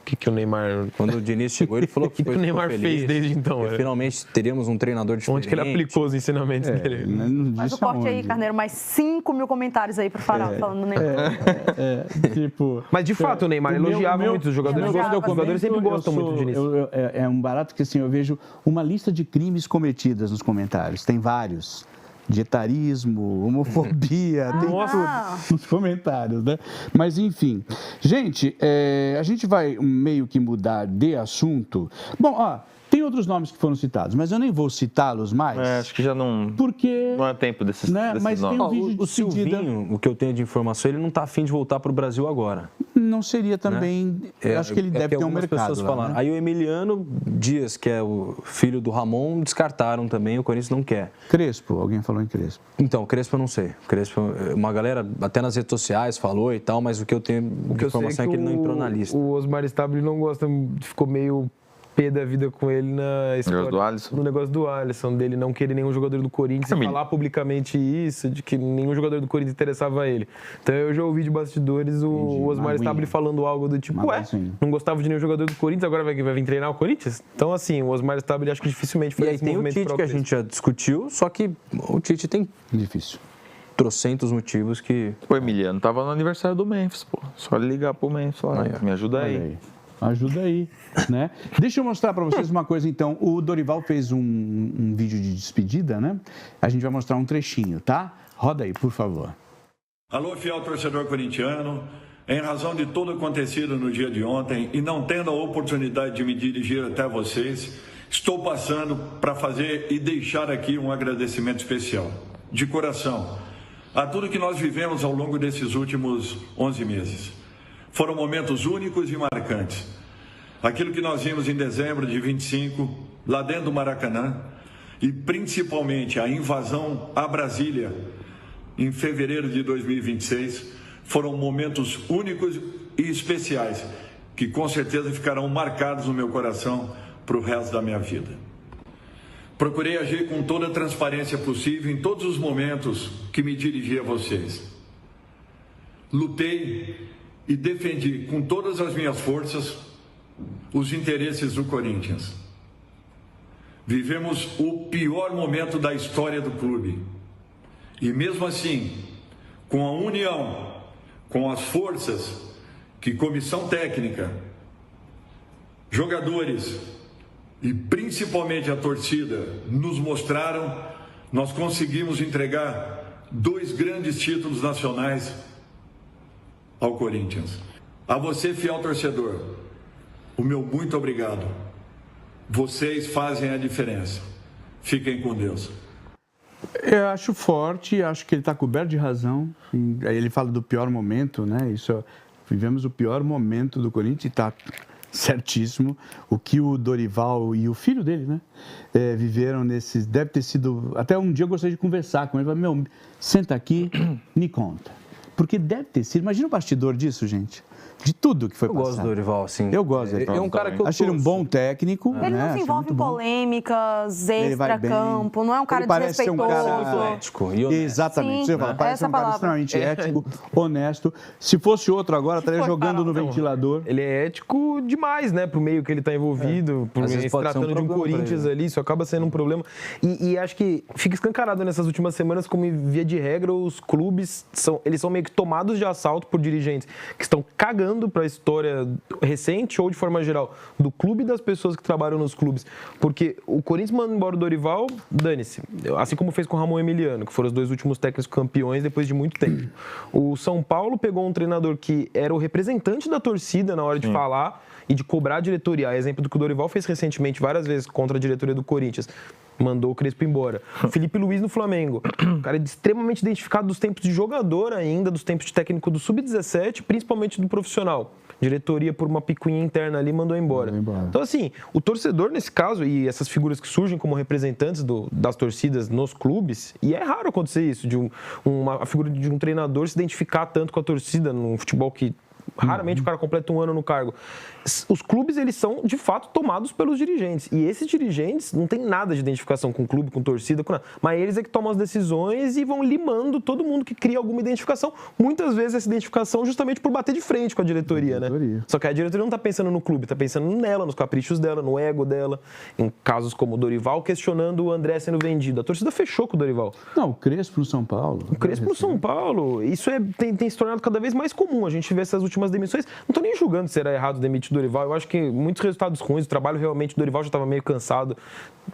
O que o Neymar... Quando o Diniz chegou, ele falou que o Neymar fez desde então? Finalmente teríamos um treinador diferente. Onde que ele aplicou os ensinamentos dele? Mas o corte aí, Carneiro, mais 5 mil comentários aí pro Farol falando do Neymar. Mas de fato o Neymar elogiava muito os jogadores. Os jogadores sempre gostam muito do Diniz. É um barato que assim, eu vejo uma lista de crimes cometidos nos comentários. Tem vários. Dietarismo, homofobia, tem tudo nos comentários, né? Mas, enfim. Gente, a gente vai meio que mudar de assunto. Bom, tem outros nomes que foram citados, mas eu nem vou citá-los mais. Acho que já não... Porque... Não é tempo desses mas nomes. Tem um vídeo de o Silvinho, o que eu tenho de informação, ele não está afim de voltar para o Brasil agora. Não seria também... Acho que ele deve ter um mercado pessoas lá, falaram. né? Aí o Emiliano Dias, que é o filho do Ramon, descartaram também, o Corinthians não quer. Crespo, alguém falou em Crespo. Então, Crespo eu não sei. Crespo, uma galera até nas redes sociais falou e tal, mas o que eu tenho de informação é que ele não entrou na lista. O Osmar Stabile não gosta, ficou meio pé da vida com ele na história, no negócio do Alisson, dele não querer nenhum jogador do Corinthians e falar publicamente isso, de que nenhum jogador do Corinthians interessava a ele. Então eu já ouvi de bastidores o Osmar Stabile falando algo do tipo, não gostava de nenhum jogador do Corinthians, agora vai vir treinar o Corinthians? Então assim, o Osmar Stabile acho que dificilmente foi esse movimento. E aí tem o Tite que a gente já discutiu, só que o Tite tem trocentos motivos que... O Emiliano tava no aniversário do Memphis, pô. Só ligar pro Memphis, me ajuda aí. Ajuda aí, né? Deixa eu mostrar para vocês uma coisa, então. O Dorival fez um vídeo de despedida, né? A gente vai mostrar um trechinho, tá? Roda aí, por favor. Alô, fiel torcedor corintiano. Em razão de tudo acontecido no dia de ontem e não tendo a oportunidade de me dirigir até vocês, estou passando para fazer e deixar aqui um agradecimento especial, de coração, a tudo que nós vivemos ao longo desses últimos 11 meses. Foram momentos únicos e marcantes. Aquilo que nós vimos em dezembro de 25, lá dentro do Maracanã, e principalmente a invasão a Brasília, em fevereiro de 2026, foram momentos únicos e especiais, que com certeza ficarão marcados no meu coração para o resto da minha vida. Procurei agir com toda a transparência possível em todos os momentos que me dirigi a vocês. Lutei e defendi com todas as minhas forças os interesses do Corinthians. Vivemos o pior momento da história do clube. E mesmo assim, com a união, com as forças que comissão técnica, jogadores e principalmente a torcida nos mostraram, nós conseguimos entregar 2 grandes títulos nacionais ao Corinthians. A você, fiel torcedor, o meu muito obrigado. Vocês fazem a diferença. Fiquem com Deus. Eu acho forte, acho que ele está coberto de razão. Aí ele fala do pior momento, né? Vivemos o pior momento do Corinthians e está certíssimo. O que o Dorival e o filho dele, né, viveram nesses... Deve ter sido... Até um dia eu gostaria de conversar com ele. Falei, meu, senta aqui, me conta. Porque deve ter sido... Imagina o bastidor disso, gente. De tudo que foi passado. Eu gosto do Dorival, assim. Eu gosto do Dorival. É um cara que eu acho ele um bom técnico. Ele não né? se Acho envolve muito em bom. polêmicas, Ele vai extra-campo, bem. não é um cara Ele parece ser um desrespeitoso. cara ético e honesto. Exatamente. Sim, Você fala, parece essa um cara palavra. extremamente ético, honesto. Se fosse outro agora, estaria jogando no ventilador. Ele é ético demais, né? Pro meio que ele tá envolvido, por Às vezes se pode ser um tratando de um problema pra Corinthians ele. ali, isso acaba sendo um problema. E acho que fica escancarado nessas últimas semanas como, via de regra, os clubes eles são meio que tomados de assalto por dirigentes que estão cagando pra história recente ou de forma geral do clube e das pessoas que trabalham nos clubes. Porque o Corinthians manda embora o Dorival, dane-se. Assim como fez com o Ramon Emiliano, que foram os 2 últimos técnicos campeões depois de muito tempo. O São Paulo pegou um treinador que era o representante da torcida na hora de falar e de cobrar a diretoria. A exemplo do que o Dorival fez recentemente várias vezes contra a diretoria do Corinthians. Mandou o Crespo embora. Felipe Luiz no Flamengo. Um cara extremamente identificado dos tempos de jogador ainda, dos tempos de técnico do Sub-17, principalmente do profissional. Diretoria, por uma picuinha interna ali, mandou embora. Então, assim, o torcedor, nesse caso, e essas figuras que surgem como representantes das torcidas nos clubes, e é raro acontecer isso, de uma figura de um treinador se identificar tanto com a torcida num futebol que raramente o cara completa um ano no cargo. Os clubes, eles são, de fato, tomados pelos dirigentes. E esses dirigentes não tem nada de identificação com o clube, com torcida, com nada. Mas eles é que tomam as decisões e vão limando todo mundo que cria alguma identificação. Muitas vezes essa identificação justamente por bater de frente com a diretoria, né? Só que a diretoria não tá pensando no clube, tá pensando nela, nos caprichos dela, no ego dela. Em casos como o Dorival, questionando o André sendo vendido. A torcida fechou com o Dorival. Não, o Crespo no São Paulo. O Crespo no São Paulo, isso tem se tornado cada vez mais comum. A gente vê essas últimas demissões. Não tô nem julgando se era errado demitir o Dorival. Eu acho que muitos resultados ruins, o trabalho realmente do Dorival já estava meio cansado.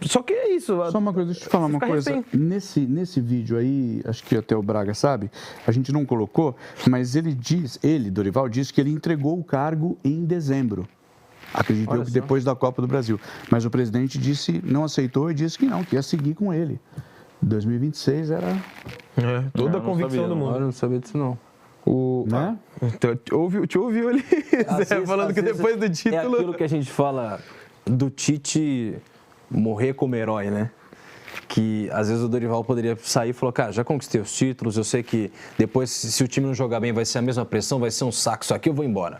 Só que é isso. Só uma coisa, deixa eu te falar uma coisa. Nesse vídeo aí, acho que até o Braga sabe, a gente não colocou, mas Dorival, diz que ele entregou o cargo em dezembro. Acredito eu que depois da Copa do Brasil. Mas o presidente não aceitou e disse que não, que ia seguir com ele. 2026 era... Toda a convicção do mundo. Eu não sabia disso, não. Né? Te ouviu ali, Zé, falando que depois do título... É aquilo que a gente fala do Tite morrer como herói, né? Que às vezes o Dorival poderia sair e falar, cara, já conquistei os títulos, eu sei que depois, se o time não jogar bem, vai ser a mesma pressão, vai ser um saco, isso aqui eu vou embora.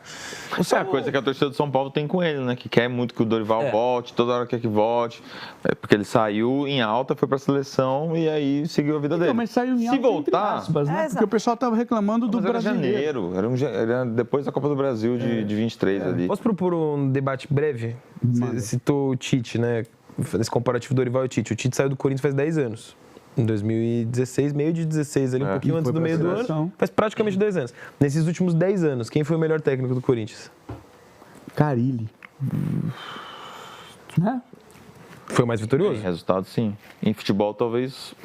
Isso é a coisa que a torcida do São Paulo tem com ele, né? Que quer muito que o Dorival volte, toda hora quer que volte. Porque ele saiu em alta, foi pra seleção e aí seguiu a vida dele. Mas saiu em alta, se voltar, aspas, né? Porque o pessoal tava reclamando do era brasileiro. janeiro, era depois da Copa do Brasil de 23 ali. Posso propor um debate breve? Você citou o Tite, né? Nesse comparativo Dorival e Tite. O Tite saiu do Corinthians faz 10 anos. Em 2016, meio de 16 ali, um pouquinho antes do meio do ano. Faz praticamente 10 anos. Nesses últimos 10 anos, quem foi o melhor técnico do Corinthians? Carilli. Né? Foi o mais vitorioso? Em resultado, sim. Em futebol, talvez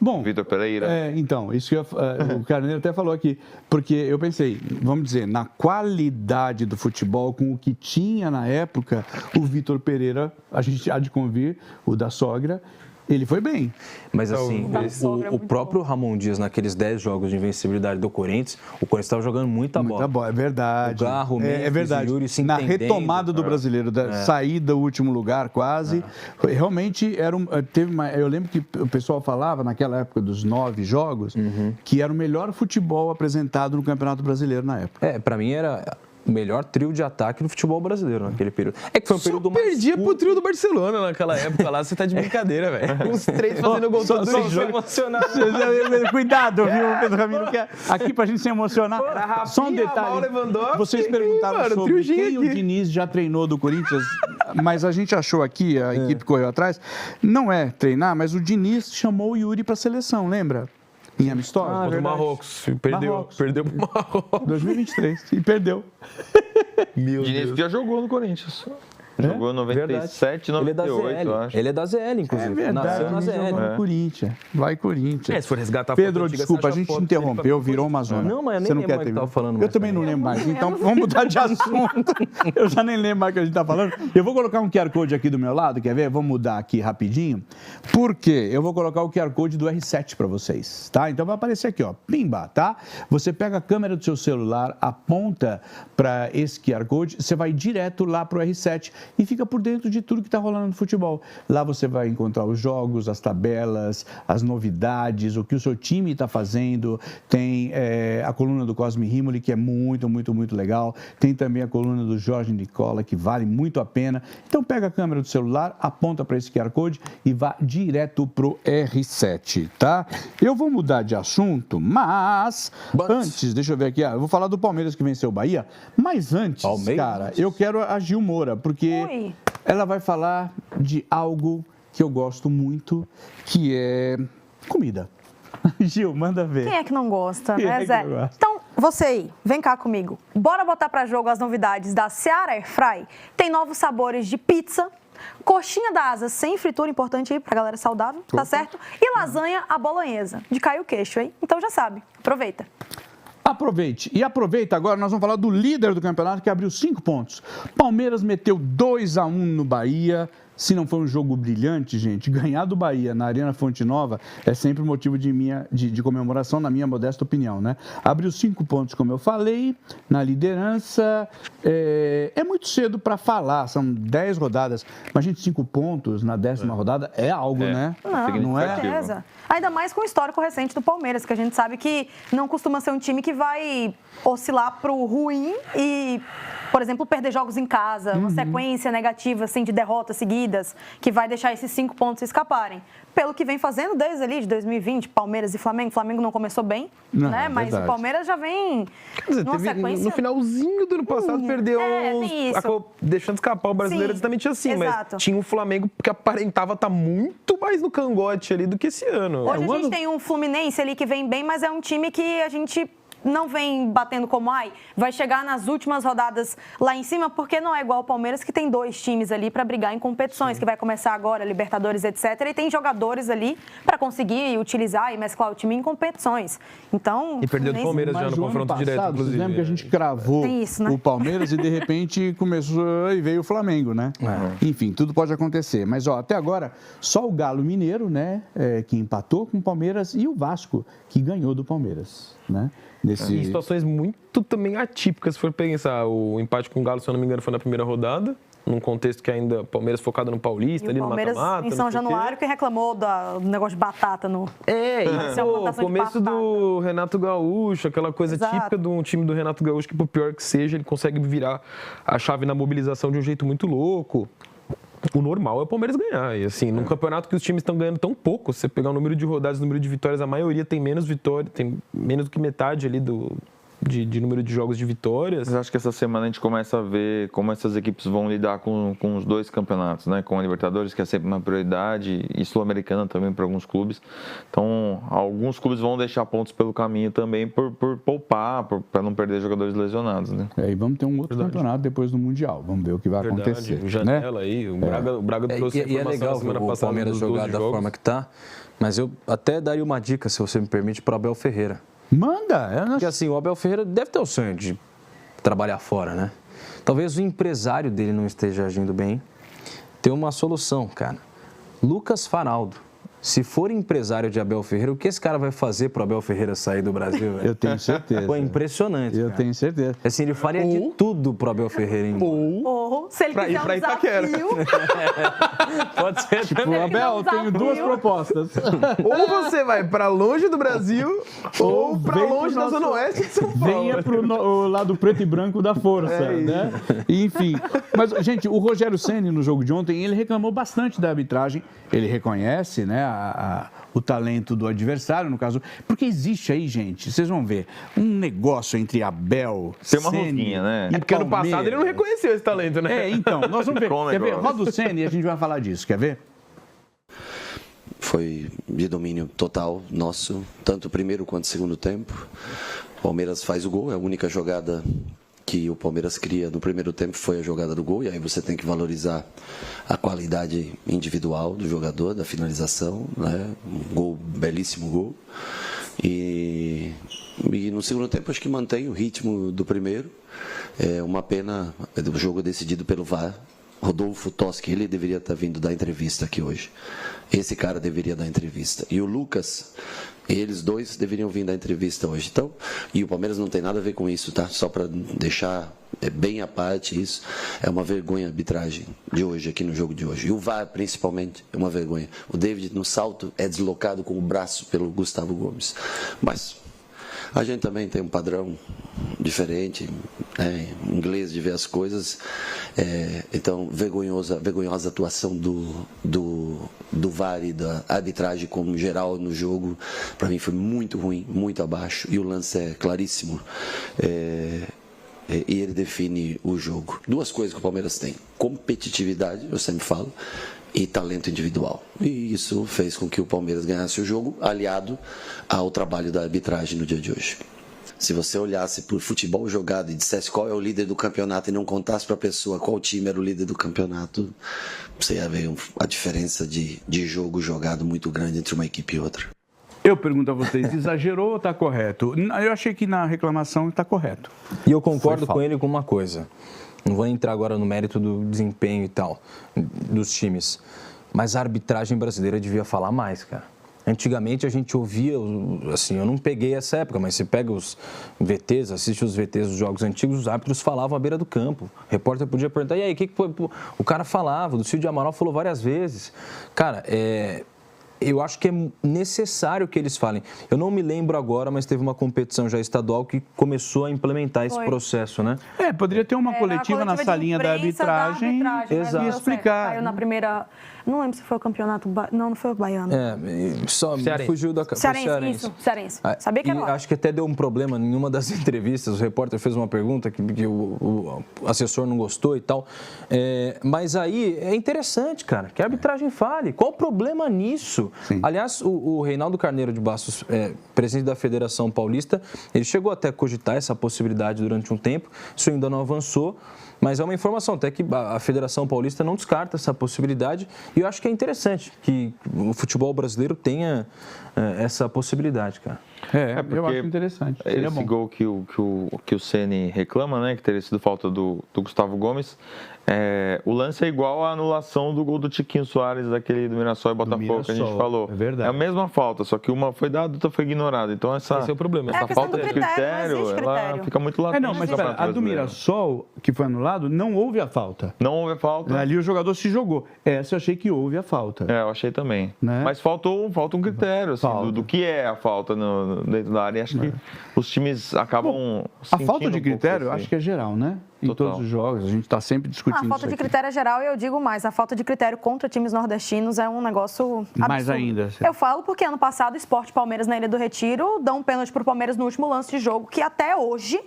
Bom. Vitor Pereira. Então, isso que o Carneiro até falou aqui. Porque eu pensei, vamos dizer, na qualidade do futebol, com o que tinha na época, o Vitor Pereira, a gente há de convir, o da sogra, ele foi bem. Mas assim, o próprio Ramon Dias, naqueles 10 jogos de invencibilidade do Corinthians, o Corinthians estava jogando muita bola. É verdade. O Garro, é verdade. Yuri se na entendendo. retomada do brasileiro, saída do último lugar quase, realmente era eu lembro que o pessoal falava naquela época dos 9 jogos, que era o melhor futebol apresentado no Campeonato Brasileiro na época. Pra mim era o melhor trio de ataque do futebol brasileiro naquele período. É que foi um período mais perdia pro trio do Barcelona naquela época lá, você tá de brincadeira, velho. Uns 3 fazendo gol todo jogo. emocionado. Cuidado, viu, Pedro Ramiro, que aqui pra gente se emocionar. Só um detalhe. Vocês perguntaram sobre quem o Diniz já treinou do Corinthians, mas a gente achou aqui, a equipe correu atrás, não é treinar, mas o Diniz chamou o Yuri pra seleção, lembra? Em amistosos. Contra o Marrocos. Perdeu pro Marrocos. 2023. E perdeu. O Diniz já jogou no Corinthians. Jogou 97, 98, eu acho. Ele é da ZL, inclusive. É verdade, Nasceu na ZL. jogou no Corinthians. Vai, Corinthians. Se for resgatar Pedro, foto antiga, desculpa, você a acha gente foto interrompeu, dele virou uma zona. Não, mas eu nem Você não lembro quer mais o que terminar? tava falando Eu mais também não também. lembro mais. Então, vamos mudar de assunto. Eu já nem lembro mais o que a gente tá falando. Eu vou colocar um QR Code aqui do meu lado, quer ver? Vamos mudar aqui rapidinho. Por quê? Eu vou colocar o QR Code do R7 para vocês, tá? Então vai aparecer aqui, ó, pimba, tá? Você pega a câmera do seu celular, aponta para esse QR Code, você vai direto lá pro R7 e fica por dentro de tudo que tá rolando no futebol. Lá você vai encontrar os jogos, as tabelas, as novidades, o que o seu time está fazendo. Tem a coluna do Cosme Rimoli, que é muito, muito, muito legal. Tem também a coluna do Jorge Nicola, que vale muito a pena. Então pega a câmera do celular, aponta para esse QR Code e vá direto pro R7, tá? Eu vou mudar de assunto, mas antes, deixa eu ver aqui, eu vou falar do Palmeiras que venceu o Bahia, mas antes, cara, eu quero a Gil Moura, porque ela vai falar de algo que eu gosto muito, que é comida. Gil, manda ver. Quem é que não gosta, Quem né, é que Zé? não gosta? Então, você aí, vem cá comigo. Bora botar pra jogo as novidades da Seara Airfry. Tem novos sabores de pizza, coxinha da asa sem fritura, importante aí pra galera saudável, tá certo? E lasanha à bolonhesa, de cair o queixo, hein? Então já sabe, aproveita. Aproveite. E aproveita agora, nós vamos falar do líder do campeonato que abriu 5 pontos. Palmeiras meteu 2-1 no Bahia. Se não foi um jogo brilhante, gente, ganhar do Bahia na Arena Fonte Nova é sempre motivo de comemoração, na minha modesta opinião, né? Abriu 5 pontos, como eu falei, na liderança. É muito cedo para falar, são 10 rodadas. Mas, gente, 5 pontos na 10ª rodada é algo, né? Não é? Certeza. Ainda mais com o histórico recente do Palmeiras, que a gente sabe que não costuma ser um time que vai oscilar pro ruim e, por exemplo, perder jogos em casa, uma sequência negativa assim, de derrotas seguidas, que vai deixar esses 5 pontos escaparem. Pelo que vem fazendo desde ali de 2020, Palmeiras e Flamengo. Flamengo não começou bem, né? Mas verdade. O Palmeiras já vem numa sequência... No finalzinho do ano passado perdeu deixando escapar o brasileiro exatamente assim. Exato. Mas tinha um Flamengo que aparentava estar muito mais no cangote ali do que esse ano. Hoje a gente tem um Fluminense ali que vem bem, mas é um time que a gente não vem batendo como vai chegar nas últimas rodadas lá em cima, porque não é igual o Palmeiras, que tem 2 times ali para brigar em competições, que vai começar agora, Libertadores, etc. E tem jogadores ali para conseguir utilizar e mesclar o time em competições. Então, e perdeu do Palmeiras já no confronto direto, inclusive. Vocês lembram que a gente cravou isso, né? O Palmeiras e de repente começou e veio o Flamengo, né? Enfim, tudo pode acontecer. Mas ó, até agora, só o Galo Mineiro, né, que empatou com o Palmeiras, e o Vasco, que ganhou do Palmeiras, né? Em situações muito também atípicas, se for pensar. O empate com o Galo, se eu não me engano, foi na primeira rodada, num contexto que ainda Palmeiras focado no Paulista, ali no mata-mata. Palmeiras em São Januário, que reclamou do negócio de batata no... O começo do Renato Gaúcho, aquela coisa típica de um time do Renato Gaúcho, que por pior que seja, ele consegue virar a chave na mobilização de um jeito muito louco. O normal é o Palmeiras ganhar. E assim, num campeonato que os times estão ganhando tão pouco, se você pegar o número de rodadas, o número de vitórias, a maioria tem menos vitórias, tem menos do que metade ali de número de jogos de vitórias. Eu acho que essa semana a gente começa a ver como essas equipes vão lidar com os 2 campeonatos, né? Com a Libertadores, que é sempre uma prioridade, e Sul-Americana também para alguns clubes. Então, alguns clubes vão deixar pontos pelo caminho também por poupar, para não perder jogadores lesionados, né? E vamos ter um outro campeonato depois do Mundial. Vamos ver o que vai acontecer. O Janela, né? Aí, o Braga trouxe a informação legal semana o passada Palmeiras jogar da forma que está, mas eu até daria uma dica, se você me permite, para o Abel Ferreira. Manda! Porque assim, o Abel Ferreira deve ter o sonho de trabalhar fora, né? Talvez o empresário dele não esteja agindo bem. Tem uma solução, cara. Lucas Faraldo. Se for empresário de Abel Ferreira, o que esse cara vai fazer pro Abel Ferreira sair do Brasil? Eu tenho certeza. Pô, é impressionante. Eu tenho certeza. Assim, ele faria de tudo pro Abel Ferreira, hein? Ou se ele quiser um Itaquera. Pode ser. Tipo, Abel, eu tenho 2 propostas. Ou você vai pra longe do Brasil, ou pra longe da Zona Oeste de São Paulo. Venha pro lado preto e branco da força, né? Enfim. Mas, gente, o Rogério Ceni no jogo de ontem, ele reclamou bastante da arbitragem. Ele reconhece, né, o talento do adversário, no caso. Porque existe aí, gente, vocês vão ver, um negócio entre Abel, Tem uma Ceni, roupinha, né? É porque ano passado ele não reconheceu esse talento, né? Então, nós vamos ver. Quer ver? Roda o Ceni e a gente vai falar disso, quer ver? Foi de domínio total nosso, tanto o primeiro quanto o segundo tempo. O Palmeiras faz o gol, é a única jogada que o Palmeiras cria no primeiro tempo foi a jogada do gol, e aí você tem que valorizar a qualidade individual do jogador, da finalização, né? Um gol, belíssimo gol. E no segundo tempo acho que mantém o ritmo do primeiro. É uma pena, o jogo decidido pelo VAR. Rodolfo Toschi, ele deveria estar vindo dar entrevista aqui hoje. Esse cara deveria dar entrevista. E o Lucas, eles dois deveriam vir dar entrevista hoje. Então, e o Palmeiras não tem nada a ver com isso, tá? Só para deixar bem à parte isso. É uma vergonha a arbitragem de hoje, aqui no jogo de hoje. E o VAR, principalmente, é uma vergonha. O David, no salto, é deslocado com o braço pelo Gustavo Gomes. Mas a gente também tem um padrão diferente, né, inglês de ver as coisas. Então, vergonhosa atuação do VAR e da arbitragem como geral no jogo. Para mim foi muito ruim, muito abaixo. E o lance é claríssimo. E ele define o jogo. Duas coisas que o Palmeiras tem: competitividade, eu sempre falo, e talento individual. E isso fez com que o Palmeiras ganhasse o jogo, aliado ao trabalho da arbitragem no dia de hoje. Se você olhasse para o futebol jogado e dissesse qual é o líder do campeonato e não contasse para a pessoa qual time era o líder do campeonato, você ia ver a diferença de jogo jogado muito grande entre uma equipe e outra. Eu pergunto a vocês, exagerou ou está correto? Eu achei que na reclamação está correto. E eu concordo com ele com uma coisa. Não vou entrar agora no mérito do desempenho e tal, dos times. Mas a arbitragem brasileira devia falar mais, cara. Antigamente a gente ouvia, assim, eu não peguei essa época, mas você pega os VTs, assiste os VTs dos jogos antigos, os árbitros falavam à beira do campo. O repórter podia perguntar, e aí, o que foi? O cara falava, o Cídio Amaral falou várias vezes. Cara, eu acho que é necessário que eles falem. Eu não me lembro agora, mas teve uma competição já estadual que começou a implementar esse processo, né? Poderia ter uma coletiva na salinha da arbitragem e explicar. Caiu na primeira... Não lembro se foi o campeonato... Não foi o baiano. Só fugiu da... Cearense. Sabia que era lá. Acho que até deu um problema em uma das entrevistas. O repórter fez uma pergunta que o assessor não gostou e tal. Mas aí é interessante, cara, que a arbitragem fale. Qual o problema nisso? Sim. Aliás, o Reinaldo Carneiro de Bastos, presidente da Federação Paulista, ele chegou até a cogitar essa possibilidade durante um tempo. Isso ainda não avançou. Mas é uma informação, até que a Federação Paulista não descarta essa possibilidade. E eu acho que é interessante que o futebol brasileiro tenha essa possibilidade, cara. Eu acho interessante. Seria esse bom. Gol que o Ceni reclama, né, que teria sido falta do Gustavo Gomes, o lance é igual à anulação do gol do Tiquinho Soares, daquele do Mirassol e Botafogo que a gente falou. É verdade. É a mesma falta, só que uma foi dada e outra foi ignorada. Então esse é o problema. Essa falta de critério, ela fica muito latente. Mas espera, a do Mirassol, que foi anulado, não houve a falta. Não houve a falta. Ali o jogador se jogou. Essa eu achei que houve a falta. Eu achei também. Né? Mas falta um critério, assim, do que é a falta dentro da área. Acho que os times acabam a falta de critério, acho que é geral, né? Em todos os jogos, a gente está sempre discutindo isso. A falta de critério é geral e eu digo mais, a falta de critério contra times nordestinos é um negócio absurdo. Mais ainda. Eu falo porque ano passado o Sport Palmeiras na Ilha do Retiro dão um pênalti pro Palmeiras no último lance de jogo, que até hoje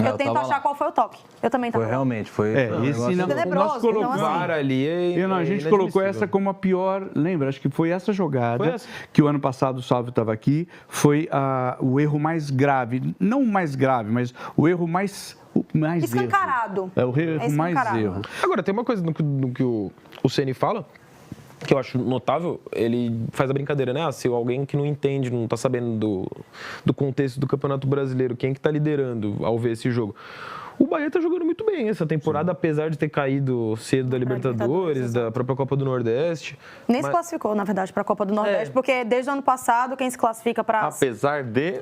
eu tento achar qual foi o toque. Eu também tava. Foi realmente, foi. Esse não, nós colocamos a gente colocou essa como a pior. Lembra? Acho que foi essa jogada que o ano passado o Salvio estava aqui. Foi o erro mais grave, não o mais grave, mas o erro mais escancarado. Erro. O erro mais erro. Agora tem uma coisa no que o Ceni fala, que eu acho notável. Ele faz a brincadeira, né? Se alguém que não entende, não está sabendo do contexto do Campeonato Brasileiro, quem é que está liderando ao ver esse jogo? O Bahia está jogando muito bem essa temporada, apesar de ter caído cedo da Libertadores, da própria Copa do Nordeste. Nem se classificou, na verdade, para a Copa do Nordeste, porque desde o ano passado, quem se classifica para... Apesar de...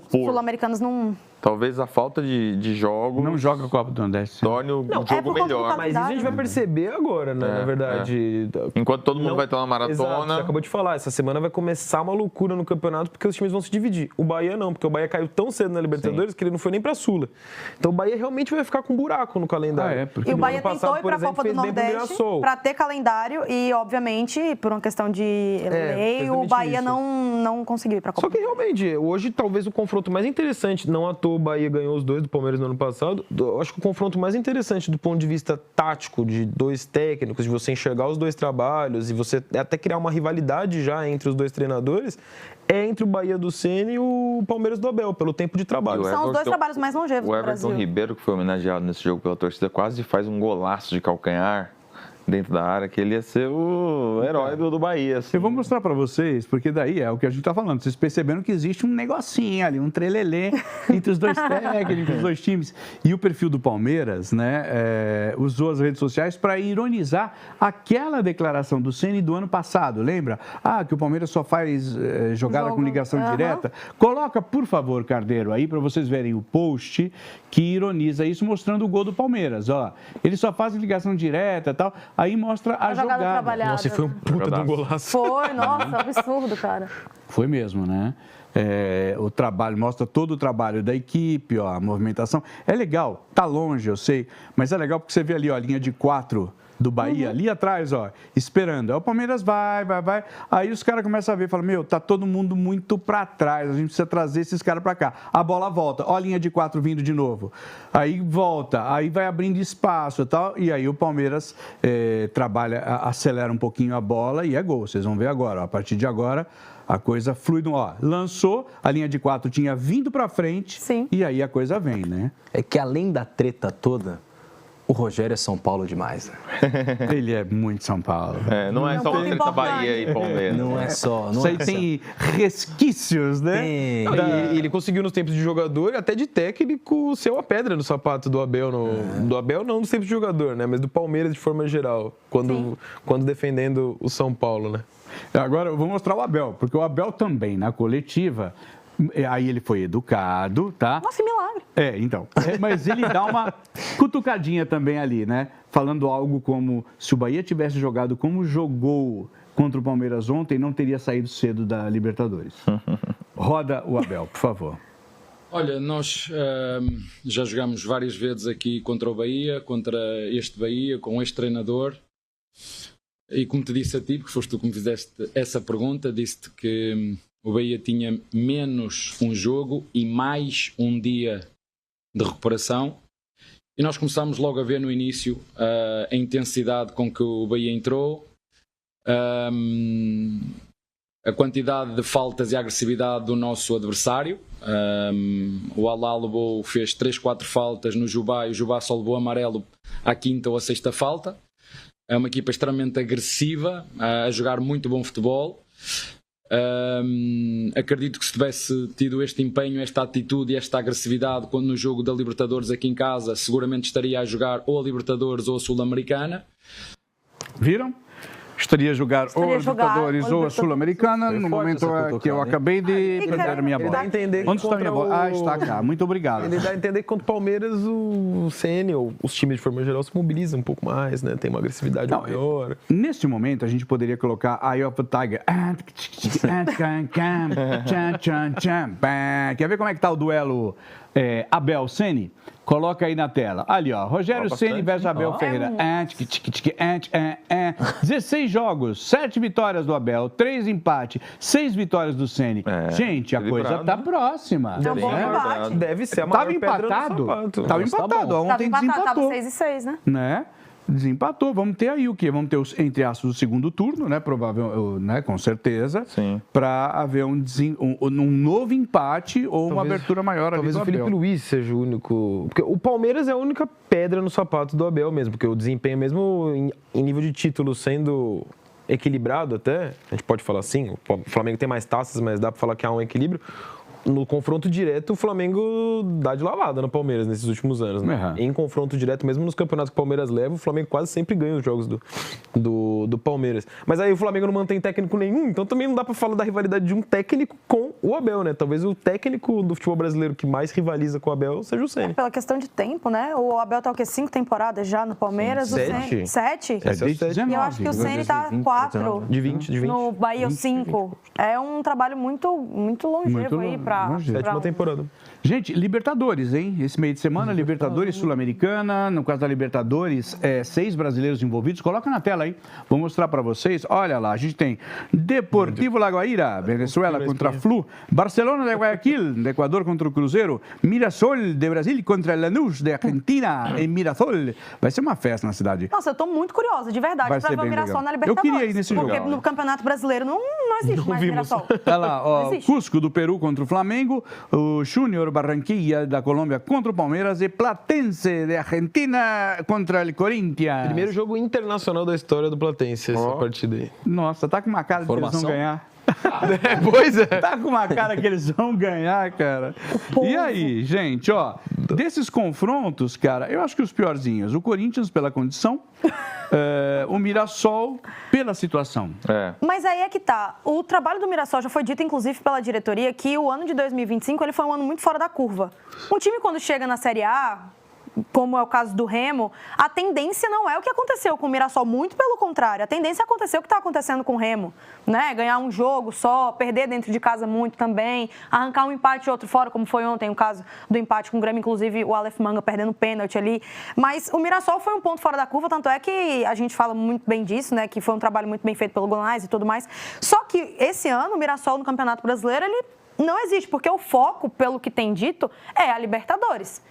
Sul-Americanos não... Talvez a falta de jogos... Não joga a Copa do Nordeste. Torne o jogo melhor. Mas isso a gente vai perceber agora, né? Na verdade. Enquanto todo mundo vai estar na maratona... Exato, você acabou de falar. Essa semana vai começar uma loucura no campeonato, porque os times vão se dividir. O Bahia não, porque o Bahia caiu tão cedo na Libertadores que ele não foi nem pra Sula. Então o Bahia realmente vai ficar com um buraco no calendário. E o Bahia tentou ir pra Copa do Nordeste pra ter calendário e, obviamente, por uma questão de lei, o Bahia não não conseguiu ir para a Copa. Só que realmente, hoje talvez o confronto mais interessante, não à toa o Bahia ganhou os 2 do Palmeiras no ano passado, eu acho que o confronto mais interessante do ponto de vista tático, de 2 técnicos, de você enxergar os 2 trabalhos e você até criar uma rivalidade já entre os 2 treinadores, é entre o Bahia do Ceni e o Palmeiras do Abel, pelo tempo de trabalho. São os 2 trabalhos mais longevos do Brasil. O Everton Ribeiro, que foi homenageado nesse jogo pela torcida, quase faz um golaço de calcanhar dentro da área, que ele ia ser o herói do Bahia. Assim. Eu vou mostrar para vocês, porque daí é o que a gente está falando. Vocês perceberam que existe um negocinho ali, um trelelê entre os 2 técnicos, os 2 times. E o perfil do Palmeiras, né, usou as redes sociais para ironizar aquela declaração do Ceni do ano passado, lembra? Que o Palmeiras só faz jogada com ligação direta. Coloca, por favor, Cardeiro, aí para vocês verem o post que ironiza isso, mostrando o gol do Palmeiras. Ó, ele só faz ligação direta e tal. Aí mostra a jogada. Trabalhada. Nossa, e foi um puta de um golaço. Foi, nossa, absurdo, cara. Foi mesmo, né? O trabalho, mostra todo o trabalho da equipe, ó, a movimentação. É legal, tá longe, eu sei, mas é legal porque você vê ali, ó, a linha de 4 do Bahia, ali atrás, ó, esperando. Aí o Palmeiras vai. Aí os caras começam a ver, falam, tá todo mundo muito para trás, a gente precisa trazer esses caras para cá. A bola volta, ó a linha de 4 vindo de novo. Aí volta, aí vai abrindo espaço e tal, e aí o Palmeiras trabalha, acelera um pouquinho a bola e é gol. Vocês vão ver agora, ó, a partir de agora a coisa flui, ó, lançou, a linha de 4 tinha vindo para frente. Sim. E aí a coisa vem, né? É que além da treta toda, o Rogério é São Paulo demais, né? Ele é muito São Paulo. Não é só uma treta Bahia e Palmeiras. Não é só. Isso aí tem resquícios, né? Tem. E ele conseguiu nos tempos de jogador, até de técnico, ser uma pedra no sapato do Abel. Do Abel não nos tempos de jogador, né? Mas do Palmeiras de forma geral, quando defendendo o São Paulo, né? Agora eu vou mostrar o Abel, porque o Abel também, na coletiva, aí ele foi educado, tá? Nossa, que milagre. Então. Mas ele dá uma cutucadinha também ali, né? Falando algo como, se o Bahia tivesse jogado como jogou contra o Palmeiras ontem, não teria saído cedo da Libertadores. Roda o Abel, por favor. Olha, nós já jogámos várias vezes aqui contra o Bahia, contra este Bahia, com este treinador. E como te disse a ti, porque foste tu que me fizeste essa pergunta, disse-te que o Bahia tinha menos um jogo e mais um dia de recuperação. E nós começámos logo a ver no início a intensidade com que o Bahia entrou, a quantidade de faltas e a agressividade do nosso adversário. O Alá levou, fez 3-4 faltas no Jubá e o Jubá só levou amarelo à 5ª ou à 6ª falta. É uma equipa extremamente agressiva, a jogar muito bom futebol. Acredito que se tivesse tido este empenho, esta atitude e esta agressividade quando no jogo da Libertadores aqui em casa, seguramente estaria a jogar ou a Libertadores ou a Sul-Americana. Viram? Estaria a jogar ou a Libertadores ou a Sul-Americana, no momento que eu acabei de perder a minha bola. Onde está a minha bola? Está cá. Muito obrigado. Ele dá a entender que contra o Palmeiras, o Ceni, ou os times de forma geral, se mobilizam um pouco mais, né? Tem uma agressividade maior. Neste momento, a gente poderia colocar Eye of the Tiger. Quer ver como é que está o duelo Abel-Ceni? Coloca aí na tela. Ali, ó. Rogério Ceni versus Abel Ferreira. 16 jogos, 7 vitórias do Abel, 3 empates, 6 vitórias do Ceni. Gente, a coisa tá próxima. É um bom empate. Deve ser a maior Tava empatado? Tava empatado. Ontem Tava desempatou. 6-6, né? Né? Desempatou. Vamos ter aí o quê? Vamos ter, entre aspas, o segundo turno, né? Provável, né? Com certeza. Sim. Para haver um novo empate ou uma abertura maior ali do Talvez o Abel. Felipe Luiz seja o único... Porque o Palmeiras é a única pedra no sapato do Abel mesmo, porque o desempenho mesmo em nível de título sendo equilibrado até, a gente pode falar assim, o Flamengo tem mais taças, mas dá para falar que há um equilíbrio. No confronto direto, o Flamengo dá de lavada no Palmeiras nesses últimos anos. Né? Em confronto direto, mesmo nos campeonatos que o Palmeiras leva, o Flamengo quase sempre ganha os jogos do Palmeiras. Mas aí o Flamengo não mantém técnico nenhum, então também não dá pra falar da rivalidade de um técnico com o Abel, né? Talvez o técnico do futebol brasileiro que mais rivaliza com o Abel seja o Ceni. Pela questão de tempo, né? O Abel tá o quê? 5 temporadas já no Palmeiras? 7. 7? E eu acho que o Ceni tá 4. De 20. No Bahia, 5. É um trabalho muito longevo aí pra 7ª temporada. Gente, Libertadores, hein? Esse meio de semana, Libertadores Sul-Americana. No caso da Libertadores, 6 brasileiros envolvidos. Coloca na tela aí. Vou mostrar para vocês. Olha lá, a gente tem Deportivo La Guaira, Venezuela contra Flu. Barcelona de Guayaquil, de Equador contra o Cruzeiro. Mirassol de Brasil contra Lanús de Argentina em Mirassol. Vai ser uma festa na cidade. Nossa, eu tô muito curiosa, de verdade, Vai pra ser ver o bem Mirassol legal. na Libertadores. Eu queria ir nesse jogo. Porque no Campeonato Brasileiro não existe mais Mirassol. Olha lá, ó, Não existe. Cusco do Peru contra o Flamengo, o Júnior Barranquilla da Colômbia contra o Palmeiras e Platense de Argentina contra o Corinthians. Primeiro jogo internacional da história do Platense, essa partida aí. Nossa, tá com uma cara de que eles vão ganhar. Pois é. Tá com uma cara que eles vão ganhar, cara. E aí, gente, ó, desses confrontos, cara, eu acho que os piorzinhos, o Corinthians pela condição, o Mirassol pela situação. Mas aí é que tá. O trabalho do Mirassol já foi dito, inclusive, pela diretoria, que o ano de 2025 ele foi um ano muito fora da curva. Um time, quando chega na Série A, como é o caso do Remo, a tendência não é o que aconteceu com o Mirassol, muito pelo contrário. A tendência é acontecer o que está acontecendo com o Remo, né? Ganhar um jogo só, perder dentro de casa muito também, arrancar um empate e outro fora, como foi ontem o caso do empate com o Grêmio, inclusive o Aleph Manga perdendo pênalti ali. Mas o Mirassol foi um ponto fora da curva, tanto é que a gente fala muito bem disso, né? Que foi um trabalho muito bem feito pelo Gonais e tudo mais. Só que esse ano o Mirassol no Campeonato Brasileiro, ele não existe, porque o foco, pelo que tem dito, é a Libertadores.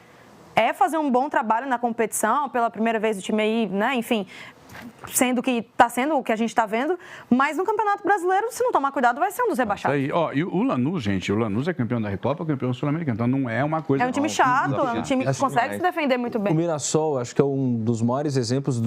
É fazer um bom trabalho na competição, pela primeira vez o time aí, né, enfim, sendo que está sendo o que a gente está vendo, mas no Campeonato Brasileiro, se não tomar cuidado, vai ser um dos rebaixados. Aí, ó, e o Lanús, gente, o Lanús é campeão da Recopa, campeão sul-americano, então não é uma coisa... É um time chato, é um time que consegue se defender muito bem. O Mirassol, acho que é um dos maiores exemplos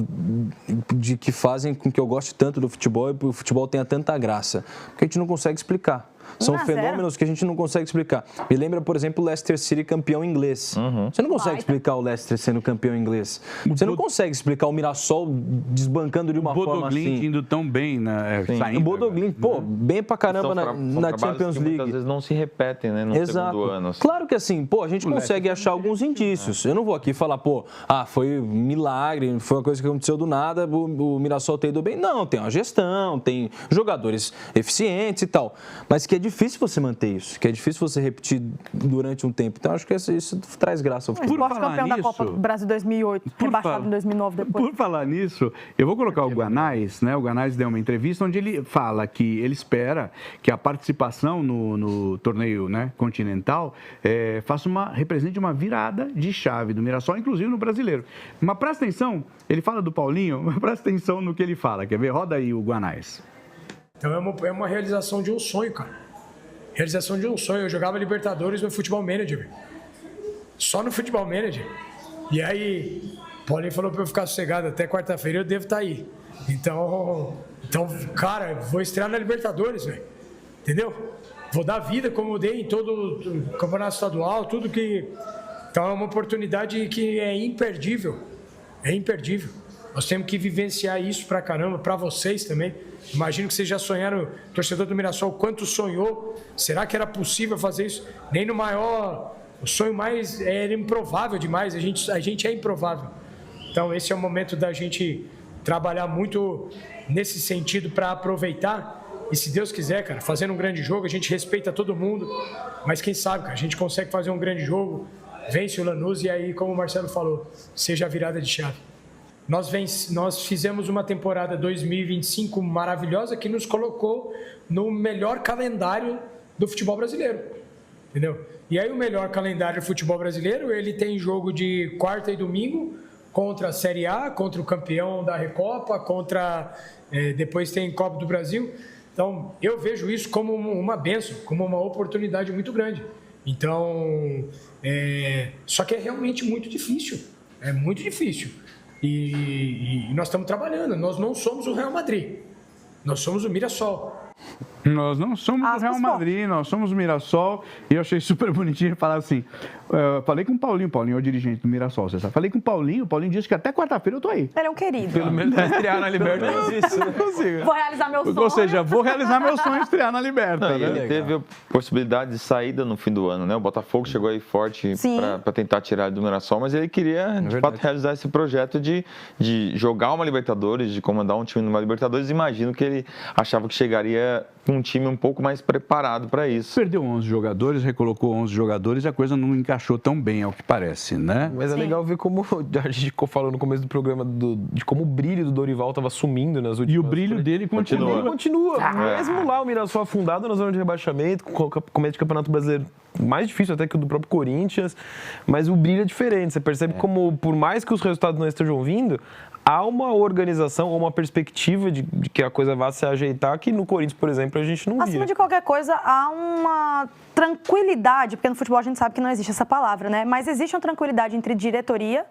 de que fazem com que eu goste tanto do futebol e o futebol tenha tanta graça, porque a gente não consegue explicar. São fenômenos que a gente não consegue explicar. Me lembra, por exemplo, o Leicester City campeão inglês. Você não consegue explicar o Leicester sendo campeão inglês. Você não consegue explicar o Mirassol desbancando de uma forma assim. O Bodo Glimt indo tão bem, né? O Bodo Glimt, pô, bem pra caramba na Champions que League. muitas vezes não se repetem, né, no segundo ano. Assim. Claro que assim, pô, a gente consegue achar alguns indícios. Eu não vou aqui falar, pô, foi um milagre, foi uma coisa que aconteceu do nada, o Mirassol ter ido bem. Não, tem uma gestão, tem jogadores eficientes e tal. Mas que é difícil você manter isso, que é difícil você repetir durante um tempo. Então, acho que isso traz graça ao futebol. Esporte campeão da Copa do Brasil 2008, rebaixado em 2009 depois. Por falar nisso, eu vou colocar o Guanais, né? O Guanais deu uma entrevista onde ele fala que ele espera que a participação no torneio, né, continental represente uma virada de chave do Mirassol, inclusive no brasileiro. Mas presta atenção, ele fala do Paulinho, mas presta atenção no que ele fala. Quer ver? Roda aí o Guanais. Então é uma realização de um sonho, cara. Realização de um sonho. Eu jogava Libertadores no Futebol Manager. Só no Futebol Manager. E aí, Paulinho falou para eu ficar sossegado. Até quarta-feira eu devo estar aí. Então, cara, vou estrear na Libertadores, velho. Entendeu? Vou dar vida como eu dei em todo o campeonato estadual, tudo que... Então é uma oportunidade que é imperdível. É imperdível. Nós temos que vivenciar isso pra caramba, pra vocês também. Imagino que vocês já sonharam, torcedor do Mirassol, quanto sonhou. Será que era possível fazer isso? Nem no maior... O sonho mais era improvável demais. A gente é improvável. Então, esse é o momento da gente trabalhar muito nesse sentido para aproveitar. E se Deus quiser, cara, fazendo um grande jogo, a gente respeita todo mundo. Mas quem sabe, cara, a gente consegue fazer um grande jogo, vence o Lanús e aí, como o Marcelo falou, seja a virada de chave. Nós fizemos uma temporada 2025 maravilhosa que nos colocou no melhor calendário do futebol brasileiro, entendeu? E aí o melhor calendário do futebol brasileiro, ele tem jogo de quarta e domingo contra a Série A, contra o campeão da Recopa, depois tem Copa do Brasil. Então, eu vejo isso como uma bênção, como uma oportunidade muito grande. Então, só que é realmente muito difícil, é muito difícil. E nós estamos trabalhando. Nós não somos o Real Madrid. Nós somos o Mirassol. Nós não somos o Real Madrid, nós somos o Mirassol. E eu achei super bonitinho falar assim. Falei com o Paulinho é o dirigente do Mirassol, você sabe. Falei com o Paulinho disse que até quarta-feira eu tô aí. Ele é um querido. Pelo menos vai estrear na Libertadores. Isso, não consigo. Vou realizar meu sonho. Ou seja, vou realizar meu sonho e estrear na Libertadores. Ele teve a possibilidade de saída no fim do ano, né? O Botafogo chegou aí forte para tentar tirar ele do Mirassol, mas ele queria, de fato, realizar esse projeto de jogar uma Libertadores, de comandar um time numa Libertadores. Imagino que ele achava que chegaria um time um pouco mais preparado para isso. Perdeu 11 jogadores, recolocou 11 jogadores, a coisa não encaixou tão bem, ao que parece, né? Mas é legal ver como a gente falou no começo do programa de como o brilho do Dorival estava sumindo nas últimas... E o brilho dele continua. Mesmo lá, o Mirassol afundado na zona de rebaixamento, com o meio de campeonato brasileiro mais difícil até que o do próprio Corinthians, mas o brilho é diferente. Você percebe como, por mais que os resultados não estejam vindo, há uma organização ou uma perspectiva de que a coisa vá se ajeitar, que no Corinthians, por exemplo, a gente não via. Acima de qualquer coisa, há uma tranquilidade, porque no futebol a gente sabe que não existe essa palavra, né? Mas existe uma tranquilidade entre diretoria,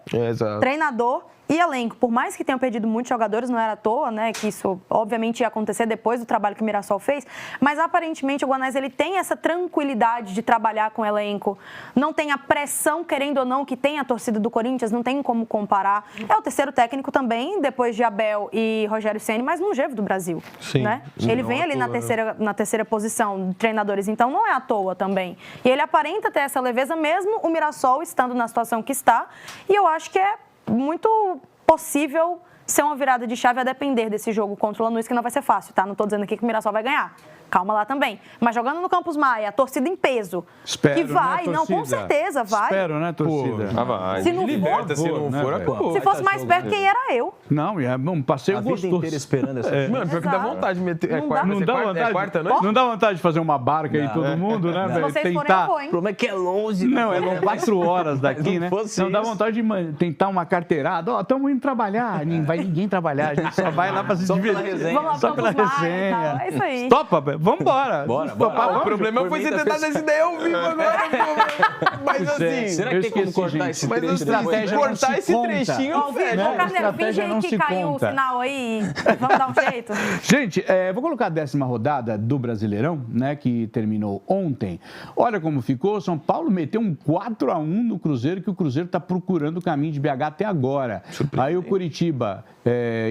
treinador e elenco. Por mais que tenham perdido muitos jogadores, não era à toa, né? Que isso, obviamente, ia acontecer depois do trabalho que o Mirassol fez. Mas, aparentemente, o Guanais, ele tem essa tranquilidade de trabalhar com o elenco. Não tem a pressão, querendo ou não, que tem a torcida do Corinthians. Não tem como comparar. É o terceiro técnico também, depois de Abel e Rogério Ceni, mais longevo do Brasil. Sim. Né? Ele vem ali na terceira posição de treinadores. Então, não é à toa também. E ele aparenta ter essa leveza, mesmo o Mirassol estando na situação que está. E eu acho que é muito possível ser uma virada de chave a depender desse jogo contra o Lanús, que não vai ser fácil, tá? Não tô dizendo aqui que o Mirassol vai ganhar. Calma lá também. Mas jogando no Campus Maia, a torcida em peso. Espero, que vai, né, não, com certeza vai. Espero, né, torcida? Vai. Se não for, acabou. se fosse mais perto, quem era eu? Não, é um passeio A vida gostoso. inteira esperando essa... Mano, pior que dá vontade de meter... Não dá vontade, quarta noite? não dá vontade de fazer uma barca aí todo mundo, né? Se vocês forem, eu vou, hein? O problema é que é longe. Não, é 4 horas daqui, né? Não dá vontade de tentar uma carteirada. Ó, estamos indo trabalhar. Não vai ninguém trabalhar. A gente só vai lá para se divertir. Vamos lá Só pela Campus Maia e resenha. tal. É isso aí. Topa, vamos embora. O problema foi você ter dado essa ideia ao vivo agora, pô. Mas assim... Será que tem como cortar esse trecho? Estratégia não se cortar esse conta. trechinho, Ó, velho. Carneiro, estratégia finge não aí que se caiu o conta. sinal aí. Vamos dar um jeito? Gente, vou colocar a 10ª rodada do Brasileirão, né, que terminou ontem. Olha como ficou. São Paulo meteu um 4-1 no Cruzeiro, que o Cruzeiro está procurando o caminho de BH até agora. Aí o Curitiba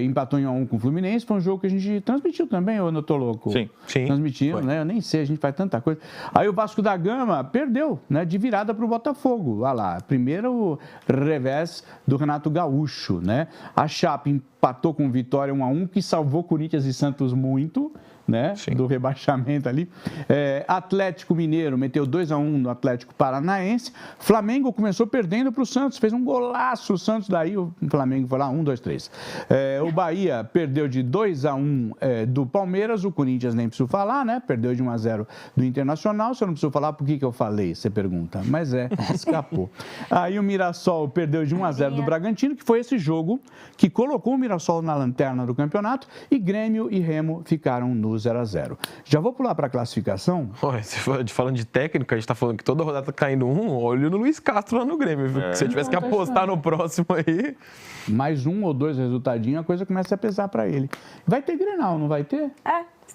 empatou em 1-1 com o Fluminense. Foi um jogo que a gente transmitiu também, ou eu não tô louco? Sim. Transmitiu, né? Eu nem sei, a gente faz tanta coisa. Aí o Vasco da Gama perdeu, né, de virada para o Botafogo. Olha lá, primeiro revés do Renato Gaúcho, né? A Chape empatou com Vitória 1-1, que salvou Corinthians e Santos muito, né? Do rebaixamento ali. Atlético Mineiro meteu 2-1 no Atlético Paranaense. Flamengo começou perdendo para o Santos, fez um golaço o Santos, daí o Flamengo foi lá 1, 2, 3. O Bahia perdeu de 2-1 do Palmeiras, o Corinthians nem preciso falar, né? Perdeu de 1-0 do Internacional. Se eu não preciso falar, por que eu falei? Você pergunta. Mas escapou. Aí o Mirassol perdeu de 1-0 do Bragantino, que foi esse jogo que colocou o Mirassol na lanterna do campeonato, e Grêmio e Remo ficaram no 0-0. Já vou pular para a classificação. Falando de técnica, a gente tá falando que toda rodada tá caindo olho no Luiz Castro lá no Grêmio, viu? Se eu tivesse que apostar no próximo aí... Mais 1 ou 2 resultadinhos, a coisa começa a pesar para ele. Vai ter Grenal, não vai ter?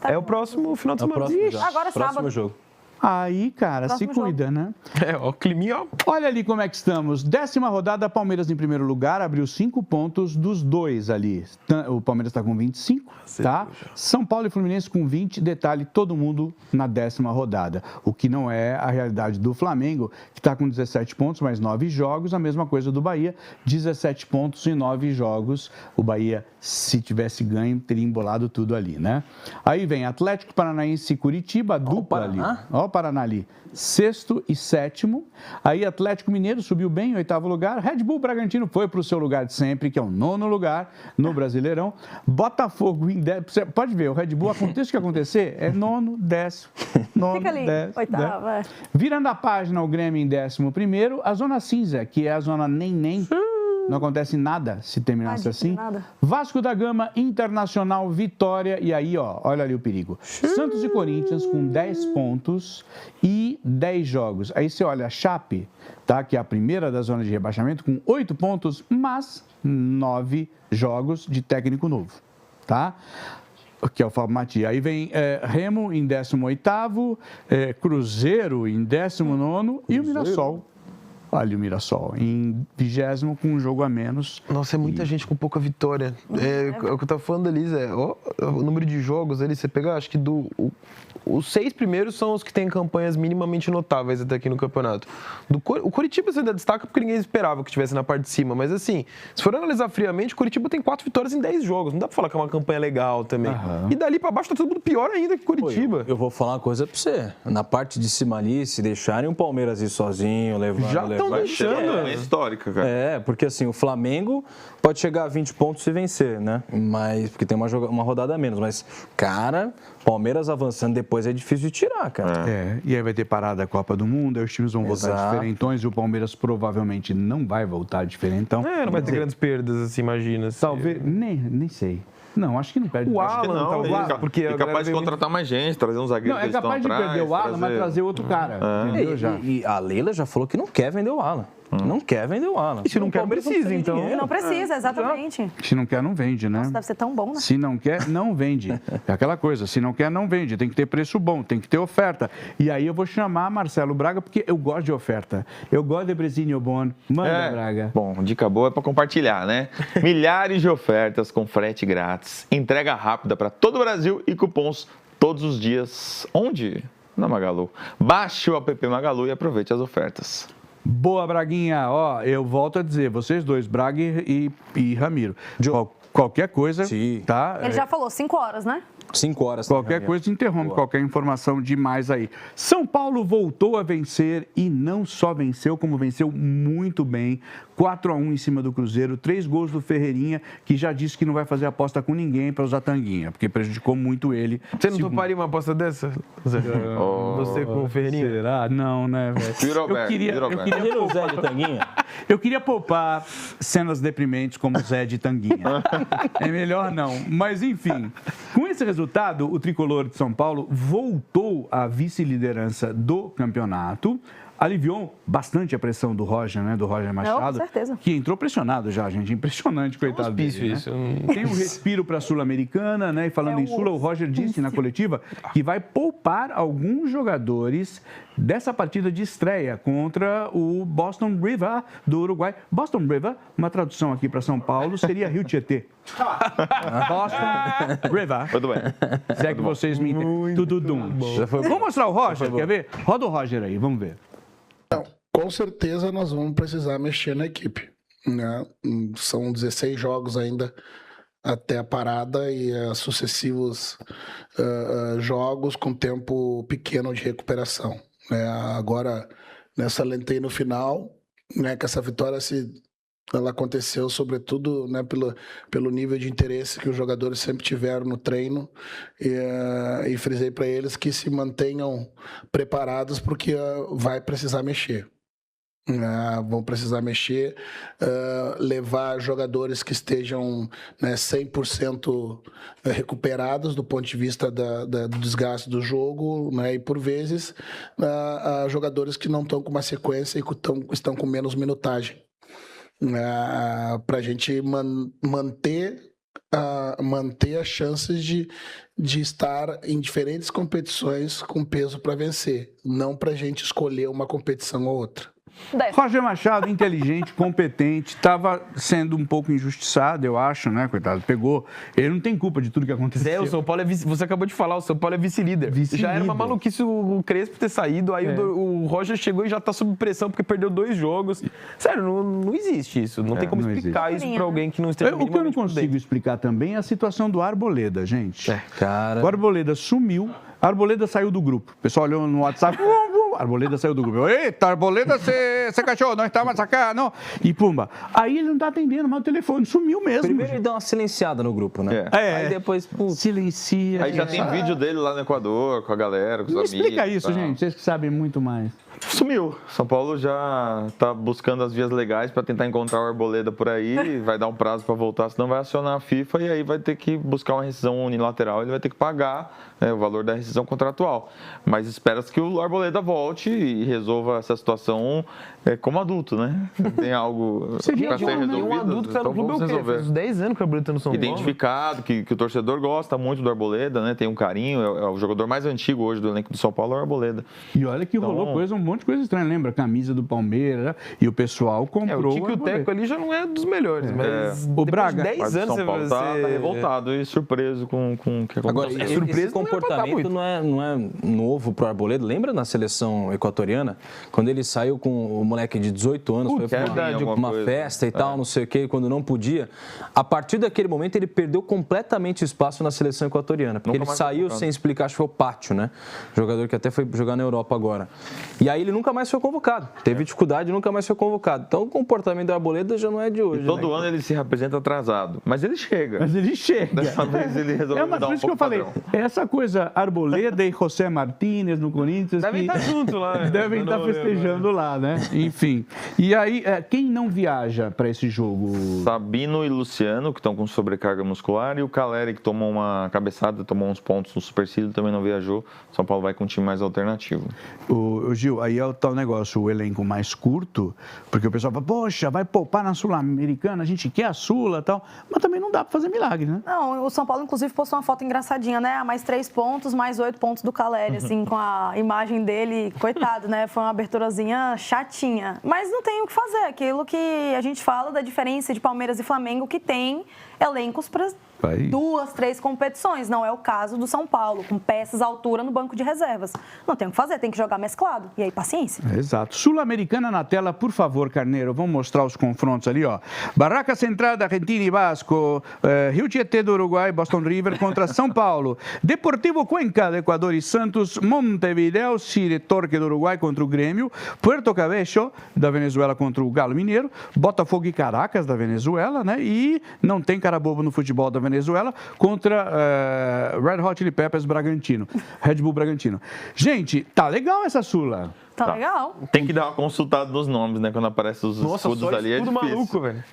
É o próximo final de semana. Agora Próximo sábado. jogo. Aí, cara, Próximo se cuida, né? O climinha, ó. Olha ali como é que estamos. 10ª rodada, Palmeiras em primeiro lugar, abriu 5 pontos dos dois ali. O Palmeiras está com 25, tá? São Paulo e Fluminense com 20. Detalhe, todo mundo na 10ª rodada. O que não é a realidade do Flamengo, que está com 17 pontos, mais 9 jogos. A mesma coisa do Bahia, 17 pontos e 9 jogos. O Bahia, se tivesse ganho, teria embolado tudo ali, né? Aí vem Atlético Paranaense e Curitiba, a dupla ali. Ó o Paraná ali, 6º e 7º. Aí Atlético Mineiro subiu bem em 8º lugar. Red Bull Bragantino foi para o seu lugar de sempre, que é o 9º lugar no Brasileirão. Botafogo em 10º. Você pode ver, o Red Bull, aconteça o que acontecer, é 9º, 10º, 9º, Fica ali, 10º, 8º. Virando a página, o Grêmio em 11º. A Zona Cinza, que é a Zona Nem. Não acontece nada se terminasse assim. Nada. Vasco da Gama, Internacional, Vitória. E aí, ó, olha ali o perigo. Santos e Corinthians com 10 pontos e 10 jogos. Aí você olha a Chape, tá? Que é a primeira da zona de rebaixamento, com 8 pontos, mas 9 jogos de técnico novo, tá? Que é o Fábio Matias. Aí vem Remo em 18º, Cruzeiro em 19º e o Mirassol. Olha o Mirassol, em 20º com um jogo a menos. Nossa, é muita gente com pouca vitória. É o que eu tava falando ali, Zé. O número de jogos ali, você pega, acho que os 6 primeiros são os que têm campanhas minimamente notáveis até aqui no campeonato. O Coritiba você ainda destaca porque ninguém esperava que estivesse na parte de cima, mas assim, se for analisar friamente, o Coritiba tem 4 vitórias em 10 jogos. Não dá pra falar que é uma campanha legal também. E dali pra baixo tá todo mundo pior ainda que o Coritiba. Eu vou falar uma coisa pra você. Na parte de cima ali, se deixarem o Palmeiras ir sozinho, levando... Já estão deixando. É histórica, cara. Porque assim, o Flamengo pode chegar a 20 pontos se vencer, né? Mas, porque tem uma rodada a menos. Mas, cara, Palmeiras avançando depois é difícil de tirar, cara. E aí vai ter parada da Copa do Mundo, aí os times vão voltar diferentões e o Palmeiras provavelmente não vai voltar diferentão. Não vai ter grandes perdas, assim, imagina. Talvez, nem sei. Não, acho que não perde. O Alan, talvez. Porque é capaz de contratar mais gente, trazer uns zagueiros que estão atrás. Não, é capaz de perder o Alan, mas trazer outro cara. Entendeu, já? E a Leila já falou que não quer vender o Alan. Não quer vender o Alan. E se não quer, precisa, então. Não precisa, exatamente. Se não quer, não vende, né? Nossa, deve ser tão bom, né? Se não quer, não vende. É aquela coisa, se não quer, não vende. Tem que ter preço bom, tem que ter oferta. E aí eu vou chamar Marcelo Braga, porque eu gosto de oferta. Eu gosto de Brezinho Bon. Manda, Braga. Bom, dica boa é para compartilhar, né? Milhares de ofertas com frete grátis, entrega rápida para todo o Brasil e cupons todos os dias. Onde? Na Magalu. Baixe o app Magalu e aproveite as ofertas. Boa, Braguinha. Ó, eu volto a dizer, vocês dois, Braga e Ramiro. Qualquer coisa, tá? Ele já falou 5 horas, né? 5 horas. Qualquer coisa interrompe, qualquer informação demais aí. São Paulo voltou a vencer e não só venceu, como venceu muito bem. 4-1 em cima do Cruzeiro, 3 gols do Ferreirinha, que já disse que não vai fazer aposta com ninguém para usar tanguinha, porque prejudicou muito ele. Você não toparia uma aposta dessa? Você com o Ferreirinha? Será? Não, né, velho? Eu queria poupar cenas deprimentes como Zé de tanguinha. É melhor não. Mas, enfim, com esse resultado, o tricolor de São Paulo voltou à vice-liderança do campeonato. Aliviou bastante a pressão do Roger, né? Do Roger Machado. Não, com certeza. Que entrou pressionado já, gente. Impressionante, coitado dele, né? Isso. Tem um respiro para a Sul-Americana, né? E falando em Sula, o Roger disse na coletiva que vai poupar alguns jogadores dessa partida de estreia contra o Boston River do Uruguai. Boston River, uma tradução aqui para São Paulo, seria Rio Tietê. Boston River. Tudo bem. Se é que vocês me entendem. Tudo dum. Vamos mostrar o Roger, quer ver? Roda o Roger aí, vamos ver. Com certeza nós vamos precisar mexer na equipe, né? São 16 jogos ainda até a parada e sucessivos jogos com tempo pequeno de recuperação. Agora, nessa lenteia no final, né, que essa vitória ela aconteceu sobretudo, né, pelo nível de interesse que os jogadores sempre tiveram no treino e frisei para eles que se mantenham preparados porque vai precisar mexer. Vão precisar mexer, levar jogadores que estejam, né, 100% recuperados do ponto de vista do desgaste do jogo, né, e por vezes jogadores que não estão com uma sequência e estão com menos minutagem, para a gente manter as chances de estar em diferentes competições com peso para vencer, não para a gente escolher uma competição ou outra. Roger Machado, inteligente, competente, estava sendo um pouco injustiçado, eu acho, né, coitado? Pegou. Ele não tem culpa de tudo que aconteceu. O São Paulo é vice, você acabou de falar, o São Paulo é vice-líder. Já era uma maluquice o Crespo ter saído, aí o Roger chegou e já está sob pressão porque perdeu 2 jogos. Sério, não existe isso. Não tem como explicar isso para alguém que não esteja O que eu não consigo explicar também é a situação do Arboleda, gente. Cara. O Arboleda sumiu, a Arboleda saiu do grupo. O pessoal olhou no WhatsApp. Arboleda saiu do grupo. Eita, Arboleda, você cachorro, não está mais acá, não. E pumba. Aí ele não está atendendo mais o telefone, sumiu mesmo. Primeiro ele deu uma silenciada no grupo, né? Aí depois, silencia. Aí já tem vídeo dele lá no Equador, com a galera, com os amigos. Explica isso, gente, vocês que sabem muito mais. Sumiu. São Paulo já está buscando as vias legais para tentar encontrar o Arboleda por aí, vai dar um prazo para voltar, senão vai acionar a FIFA e aí vai ter que buscar uma rescisão unilateral, ele vai ter que pagar, né, o valor da rescisão contratual. Mas espera-se que o Arboleda volte e resolva essa situação como adulto, né? Tem algo para ser resolvido. Um adulto que tá no clube é o quê? Faz 10 anos que o Arboleda tá no São Paulo. Identificado, que o torcedor gosta muito do Arboleda, né? Tem um carinho, é o jogador mais antigo hoje do elenco do São Paulo, é o Arboleda. E olha que rolou um monte de coisa estranha, lembra? Camisa do Palmeiras, e o pessoal comprou. O Tico e o Teco ali já não é dos melhores, mas o Braga, de 10 anos São Paulo tá revoltado e surpreso com o que aconteceu. Agora, esse comportamento não é novo pro Arboleda. Lembra na seleção equatoriana, quando ele saiu com o moleque de 18 anos, foi para uma festa e tal, não sei o quê, quando não podia. A partir daquele momento, ele perdeu completamente o espaço na seleção equatoriana, porque ele saiu sem explicar, acho que foi o Pátio, né? Jogador que até foi jogar na Europa agora. E aí ele nunca mais foi convocado. Teve dificuldade e nunca mais foi convocado. Então o comportamento do Arboleda já não é de hoje. E todo ano ele se representa atrasado, mas ele chega. Dessa vez ele resolveu dar um pouco que eu falei, essa coisa Arboleda e José Martínez no Corinthians. Devem estar juntos lá. Devem estar festejando lá, né? Enfim. E aí, quem não viaja para esse jogo? Sabino e Luciano, que estão com sobrecarga muscular, e o Caleri, que tomou uma cabeçada, tomou uns pontos no Supercílio, também não viajou. São Paulo vai com um time mais alternativo. O Gil, aí é o tal negócio, o elenco mais curto, porque o pessoal fala, poxa, vai poupar na Sul-Americana, a gente quer a Sula e tal, mas também não dá para fazer milagre, né? Não, o São Paulo, inclusive, postou uma foto engraçadinha, né? Mais 3 pontos, mais 8 pontos do Caleri, assim, com a imagem dele, coitado, né? Foi uma aberturazinha chatinha. Mas não tem o que fazer, aquilo que a gente fala da diferença de Palmeiras e Flamengo, que tem elencos para 2, 3 competições. Não é o caso do São Paulo, com peças à altura no banco de reservas. Não tem o que fazer, tem que jogar mesclado. E aí, paciência. Exato. Sul-Americana na tela, por favor, Carneiro. Vamos mostrar os confrontos ali, ó. Barraca Central da Argentina e Vasco. Rio Tietê do Uruguai, Boston River contra São Paulo. Deportivo Cuenca do Equador e Santos. Montevideo City Torque do Uruguai contra o Grêmio. Puerto Cabello da Venezuela contra o Galo Mineiro. Botafogo e Caracas da Venezuela, né? E não tem cara bobo no futebol da Venezuela contra Red Hot Chili Peppers Bragantino. Red Bull Bragantino. Gente, tá legal essa Sula. Tá legal. Tem que dar uma consultada nos nomes, né? Quando aparecem os escudos ali, é difícil. Maluco, velho.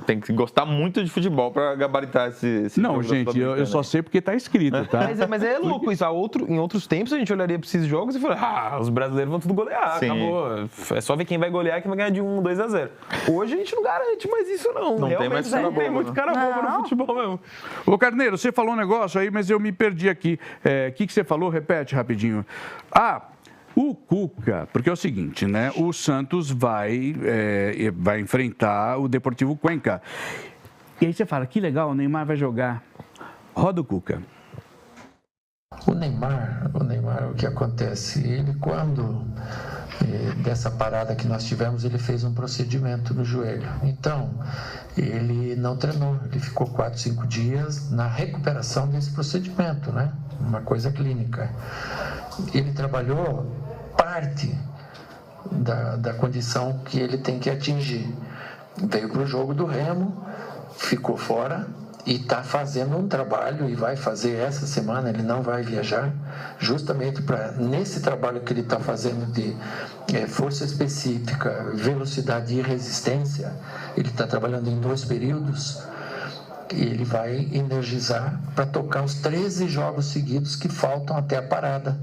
Tem que gostar muito de futebol para gabaritar esse Não, gente, eu só sei porque tá escrito, tá? Mas é louco isso. Em outros tempos, a gente olharia para esses jogos e falaria, os brasileiros vão tudo golear, Sim. Acabou. É só ver quem vai golear e quem vai ganhar de 1-2-0. Hoje a gente não garante mais isso, não. Não tem mais cara bobo. Tem muito cara bobo no futebol mesmo. Ô, Carneiro, você falou um negócio aí, mas eu me perdi aqui. O que você falou? Repete rapidinho. O Cuca, porque é o seguinte, né? O Santos vai enfrentar o Deportivo Cuenca. E aí você fala, que legal, o Neymar vai jogar. Roda o Cuca. O Neymar, o que acontece? Ele, quando dessa parada que nós tivemos, ele fez um procedimento no joelho. Então, ele não treinou, ele ficou 4, 5 dias na recuperação desse procedimento, né? Uma coisa clínica. Ele trabalhou parte da condição que ele tem que atingir. Veio para o jogo do Remo, ficou fora e está fazendo um trabalho e vai fazer essa semana, ele não vai viajar, justamente para, nesse trabalho que ele está fazendo de força específica, velocidade e resistência, ele está trabalhando em 2 períodos, e ele vai energizar para tocar os 13 jogos seguidos que faltam até a parada.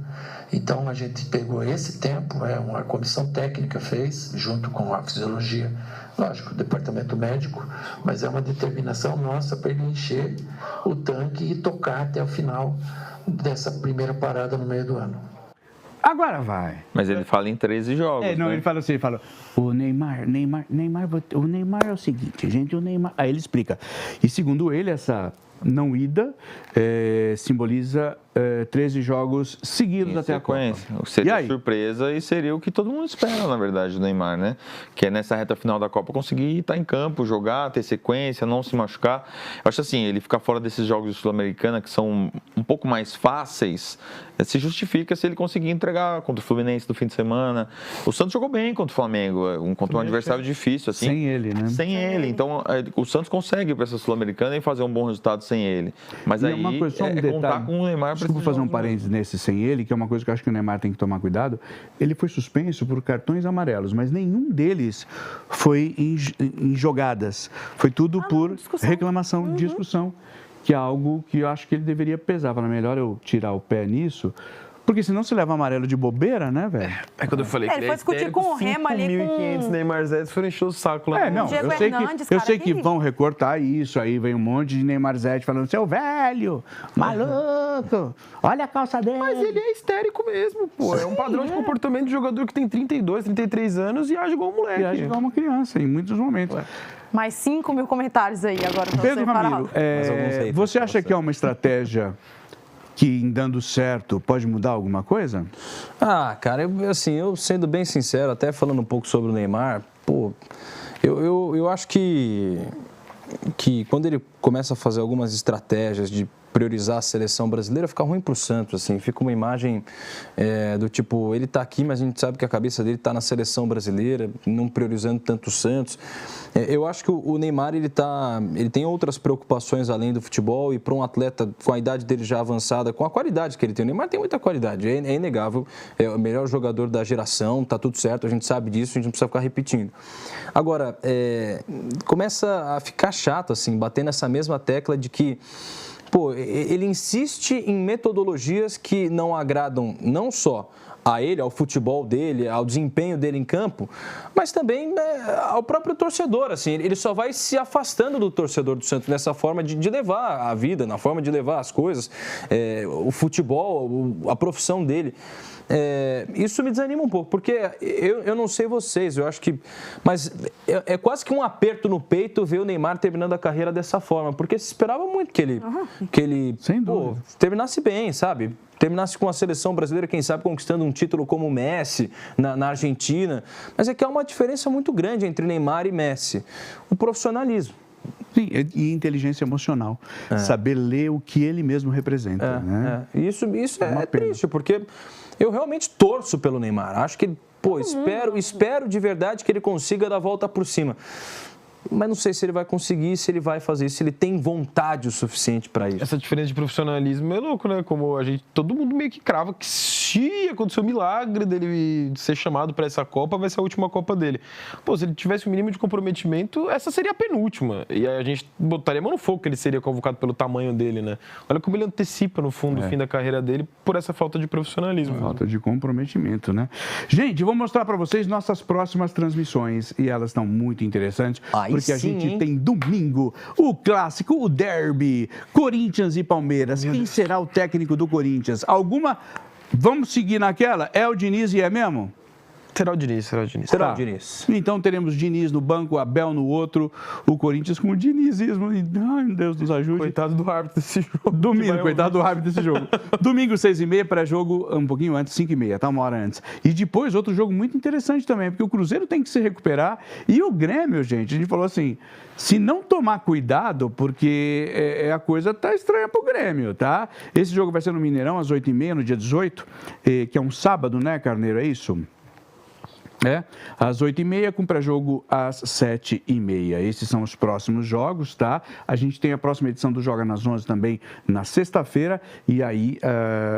Então a gente pegou esse tempo, uma comissão técnica fez, junto com a fisiologia, lógico, o departamento médico, mas é uma determinação nossa para ele encher o tanque e tocar até o final dessa primeira parada no meio do ano. Agora vai. Mas ele fala em 13 jogos. Não, né? ele fala assim, o Neymar é o seguinte, gente, o Neymar... Aí ele explica. E segundo ele, essa não ida simboliza 13 jogos seguidos até a Copa. Seria surpresa e seria o que todo mundo espera, na verdade, do Neymar, né? Que é nessa reta final da Copa conseguir estar em campo, jogar, ter sequência, não se machucar. Eu acho assim, ele ficar fora desses jogos de Sul-Americana, que são um pouco mais fáceis, se justifica se ele conseguir entregar contra o Fluminense no fim de semana. O Santos jogou bem contra o Flamengo, contra um adversário difícil, assim. Sem ele, né? Sem ele. Então, o Santos consegue ir para essa Sul-Americana e fazer um bom resultado sem ele. Mas aí uma coisa, só um detalhe, contar com o Neymar. Desculpa fazer um parênteses nesse sem ele, que é uma coisa que eu acho que o Neymar tem que tomar cuidado. Ele foi suspenso por cartões amarelos, mas nenhum deles foi em jogadas. Foi tudo por reclamação, discussão, que é algo que eu acho que ele deveria pesar. Fala, melhor eu tirar o pé nisso, Porque senão você leva amarelo de bobeira, né, velho? É quando eu falei ele foi discutir com o Rema ali, 5.500 Neymar Zete foram encher o saco lá. Não, Diego eu sei Hernandes, que, eu cara, sei que que- vão recortar isso, aí vem um monte de Neymar Zete falando, seu velho, maluco, olha a calça dele. Mas ele é histérico mesmo, pô. É um padrão de comportamento de jogador que tem 32, 33 anos e age igual um moleque. E age igual uma criança, em muitos momentos. Mais 5 mil comentários aí agora pra Pedro você, Ramiro, Faraó. você acha que é uma estratégia que, em dando certo, pode mudar alguma coisa? Cara, eu sendo bem sincero, até falando um pouco sobre o Neymar, pô, eu acho que quando ele começa a fazer algumas estratégias de priorizar a seleção brasileira, fica ruim pro Santos, assim, fica uma imagem do tipo, ele tá aqui, mas a gente sabe que a cabeça dele tá na seleção brasileira, não priorizando tanto o Santos. Eu acho que o Neymar, ele tem outras preocupações além do futebol, e para um atleta com a idade dele já avançada, com a qualidade que ele tem, o Neymar tem muita qualidade, é inegável, é o melhor jogador da geração, tá tudo certo, a gente sabe disso, a gente não precisa ficar repetindo. Agora, começa a ficar chato, assim, bater nessa mesma tecla de que pô, ele insiste em metodologias que não agradam não só a ele, ao futebol dele, ao desempenho dele em campo, mas também ao próprio torcedor, assim, ele só vai se afastando do torcedor do Santos nessa forma de levar a vida, na forma de levar as coisas, o futebol, a profissão dele. Isso me desanima um pouco, porque eu não sei vocês, eu acho que... Mas é quase que um aperto no peito ver o Neymar terminando a carreira dessa forma, porque se esperava muito que ele Sem dúvida, terminasse bem, sabe? Terminasse com a seleção brasileira, quem sabe, conquistando um título como o Messi na Argentina. Mas é que há uma diferença muito grande entre Neymar e Messi. O profissionalismo. Sim, e inteligência emocional. Saber ler o que ele mesmo representa. Né? Isso é triste, porque eu realmente torço pelo Neymar. Acho que, espero de verdade que ele consiga dar a volta por cima. Mas não sei se ele vai conseguir, se ele vai fazer isso, se ele tem vontade o suficiente para isso. Essa diferença de profissionalismo é louco, né? Como todo mundo meio que crava que se acontecer o milagre dele ser chamado para essa Copa, vai ser a última Copa dele. Pô, se ele tivesse o mínimo de comprometimento, essa seria a penúltima. E aí a gente botaria a mão no fogo que ele seria convocado pelo tamanho dele, né? Olha como ele antecipa, no fundo, o fim da carreira dele por essa falta de profissionalismo. Falta de comprometimento, né? Gente, vou mostrar para vocês nossas próximas transmissões e elas estão muito interessantes. Porque a gente tem domingo o clássico, o derby, Corinthians e Palmeiras. Quem será o técnico do Corinthians? Vamos seguir naquela? É o Diniz e é mesmo? Será o Diniz. Será o Diniz. Então teremos Diniz no banco, Abel no outro, o Corinthians com o dinizismo. Ai, meu Deus, nos ajude. Coitado do árbitro desse jogo. Domingo, coitado do árbitro desse jogo. Domingo, 6h30, pré-jogo um pouquinho antes, 5h30, tá? Uma hora antes. E depois, outro jogo muito interessante também, porque o Cruzeiro tem que se recuperar. E o Grêmio, gente, a gente falou assim, se não tomar cuidado, porque a coisa tá estranha pro Grêmio, tá? Esse jogo vai ser no Mineirão, às 8h30, no dia 18, que é um sábado, né, Carneiro? É isso? Às 8h30, com pré-jogo às 7h30. Esses são os próximos jogos, tá? A gente tem a próxima edição do Joga nas 11 também na sexta-feira e aí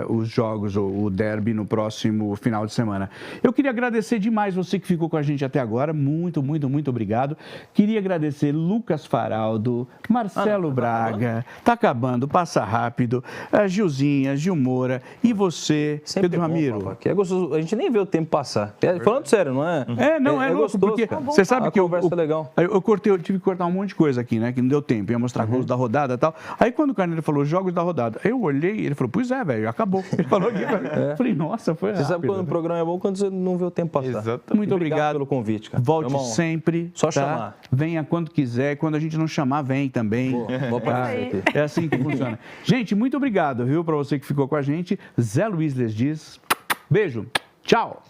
os jogos, o derby no próximo final de semana. Eu queria agradecer demais você que ficou com a gente até agora. Muito, muito, muito obrigado. Queria agradecer Lucas Faraldo, Marcelo Braga, tá acabando, passa rápido, Gilzinha, Gil Moura e você, Sempre Pedro Ramiro. Que é gostoso, a gente nem vê o tempo passar. Falando sério, não é? É louco, gostoso, porque cara. você sabe que a conversa é legal. Eu tive que cortar um monte de coisa aqui, né? Que não deu tempo, ia mostrar gols da rodada e tal. Aí quando o Carneiro falou jogos da rodada, eu olhei, ele falou, pois é, velho, acabou. Ele falou aqui, eu falei, nossa, foi rápido. Você sabe quando o programa é bom quando você não vê o tempo passar. Exatamente. Muito obrigado pelo convite, cara. Volte sempre. Só tá? chamar. Venha quando quiser. Quando a gente não chamar, vem também. Vou pra É assim que funciona. Gente, muito obrigado, viu, pra você que ficou com a gente. Zé Luiz Les diz, beijo, tchau.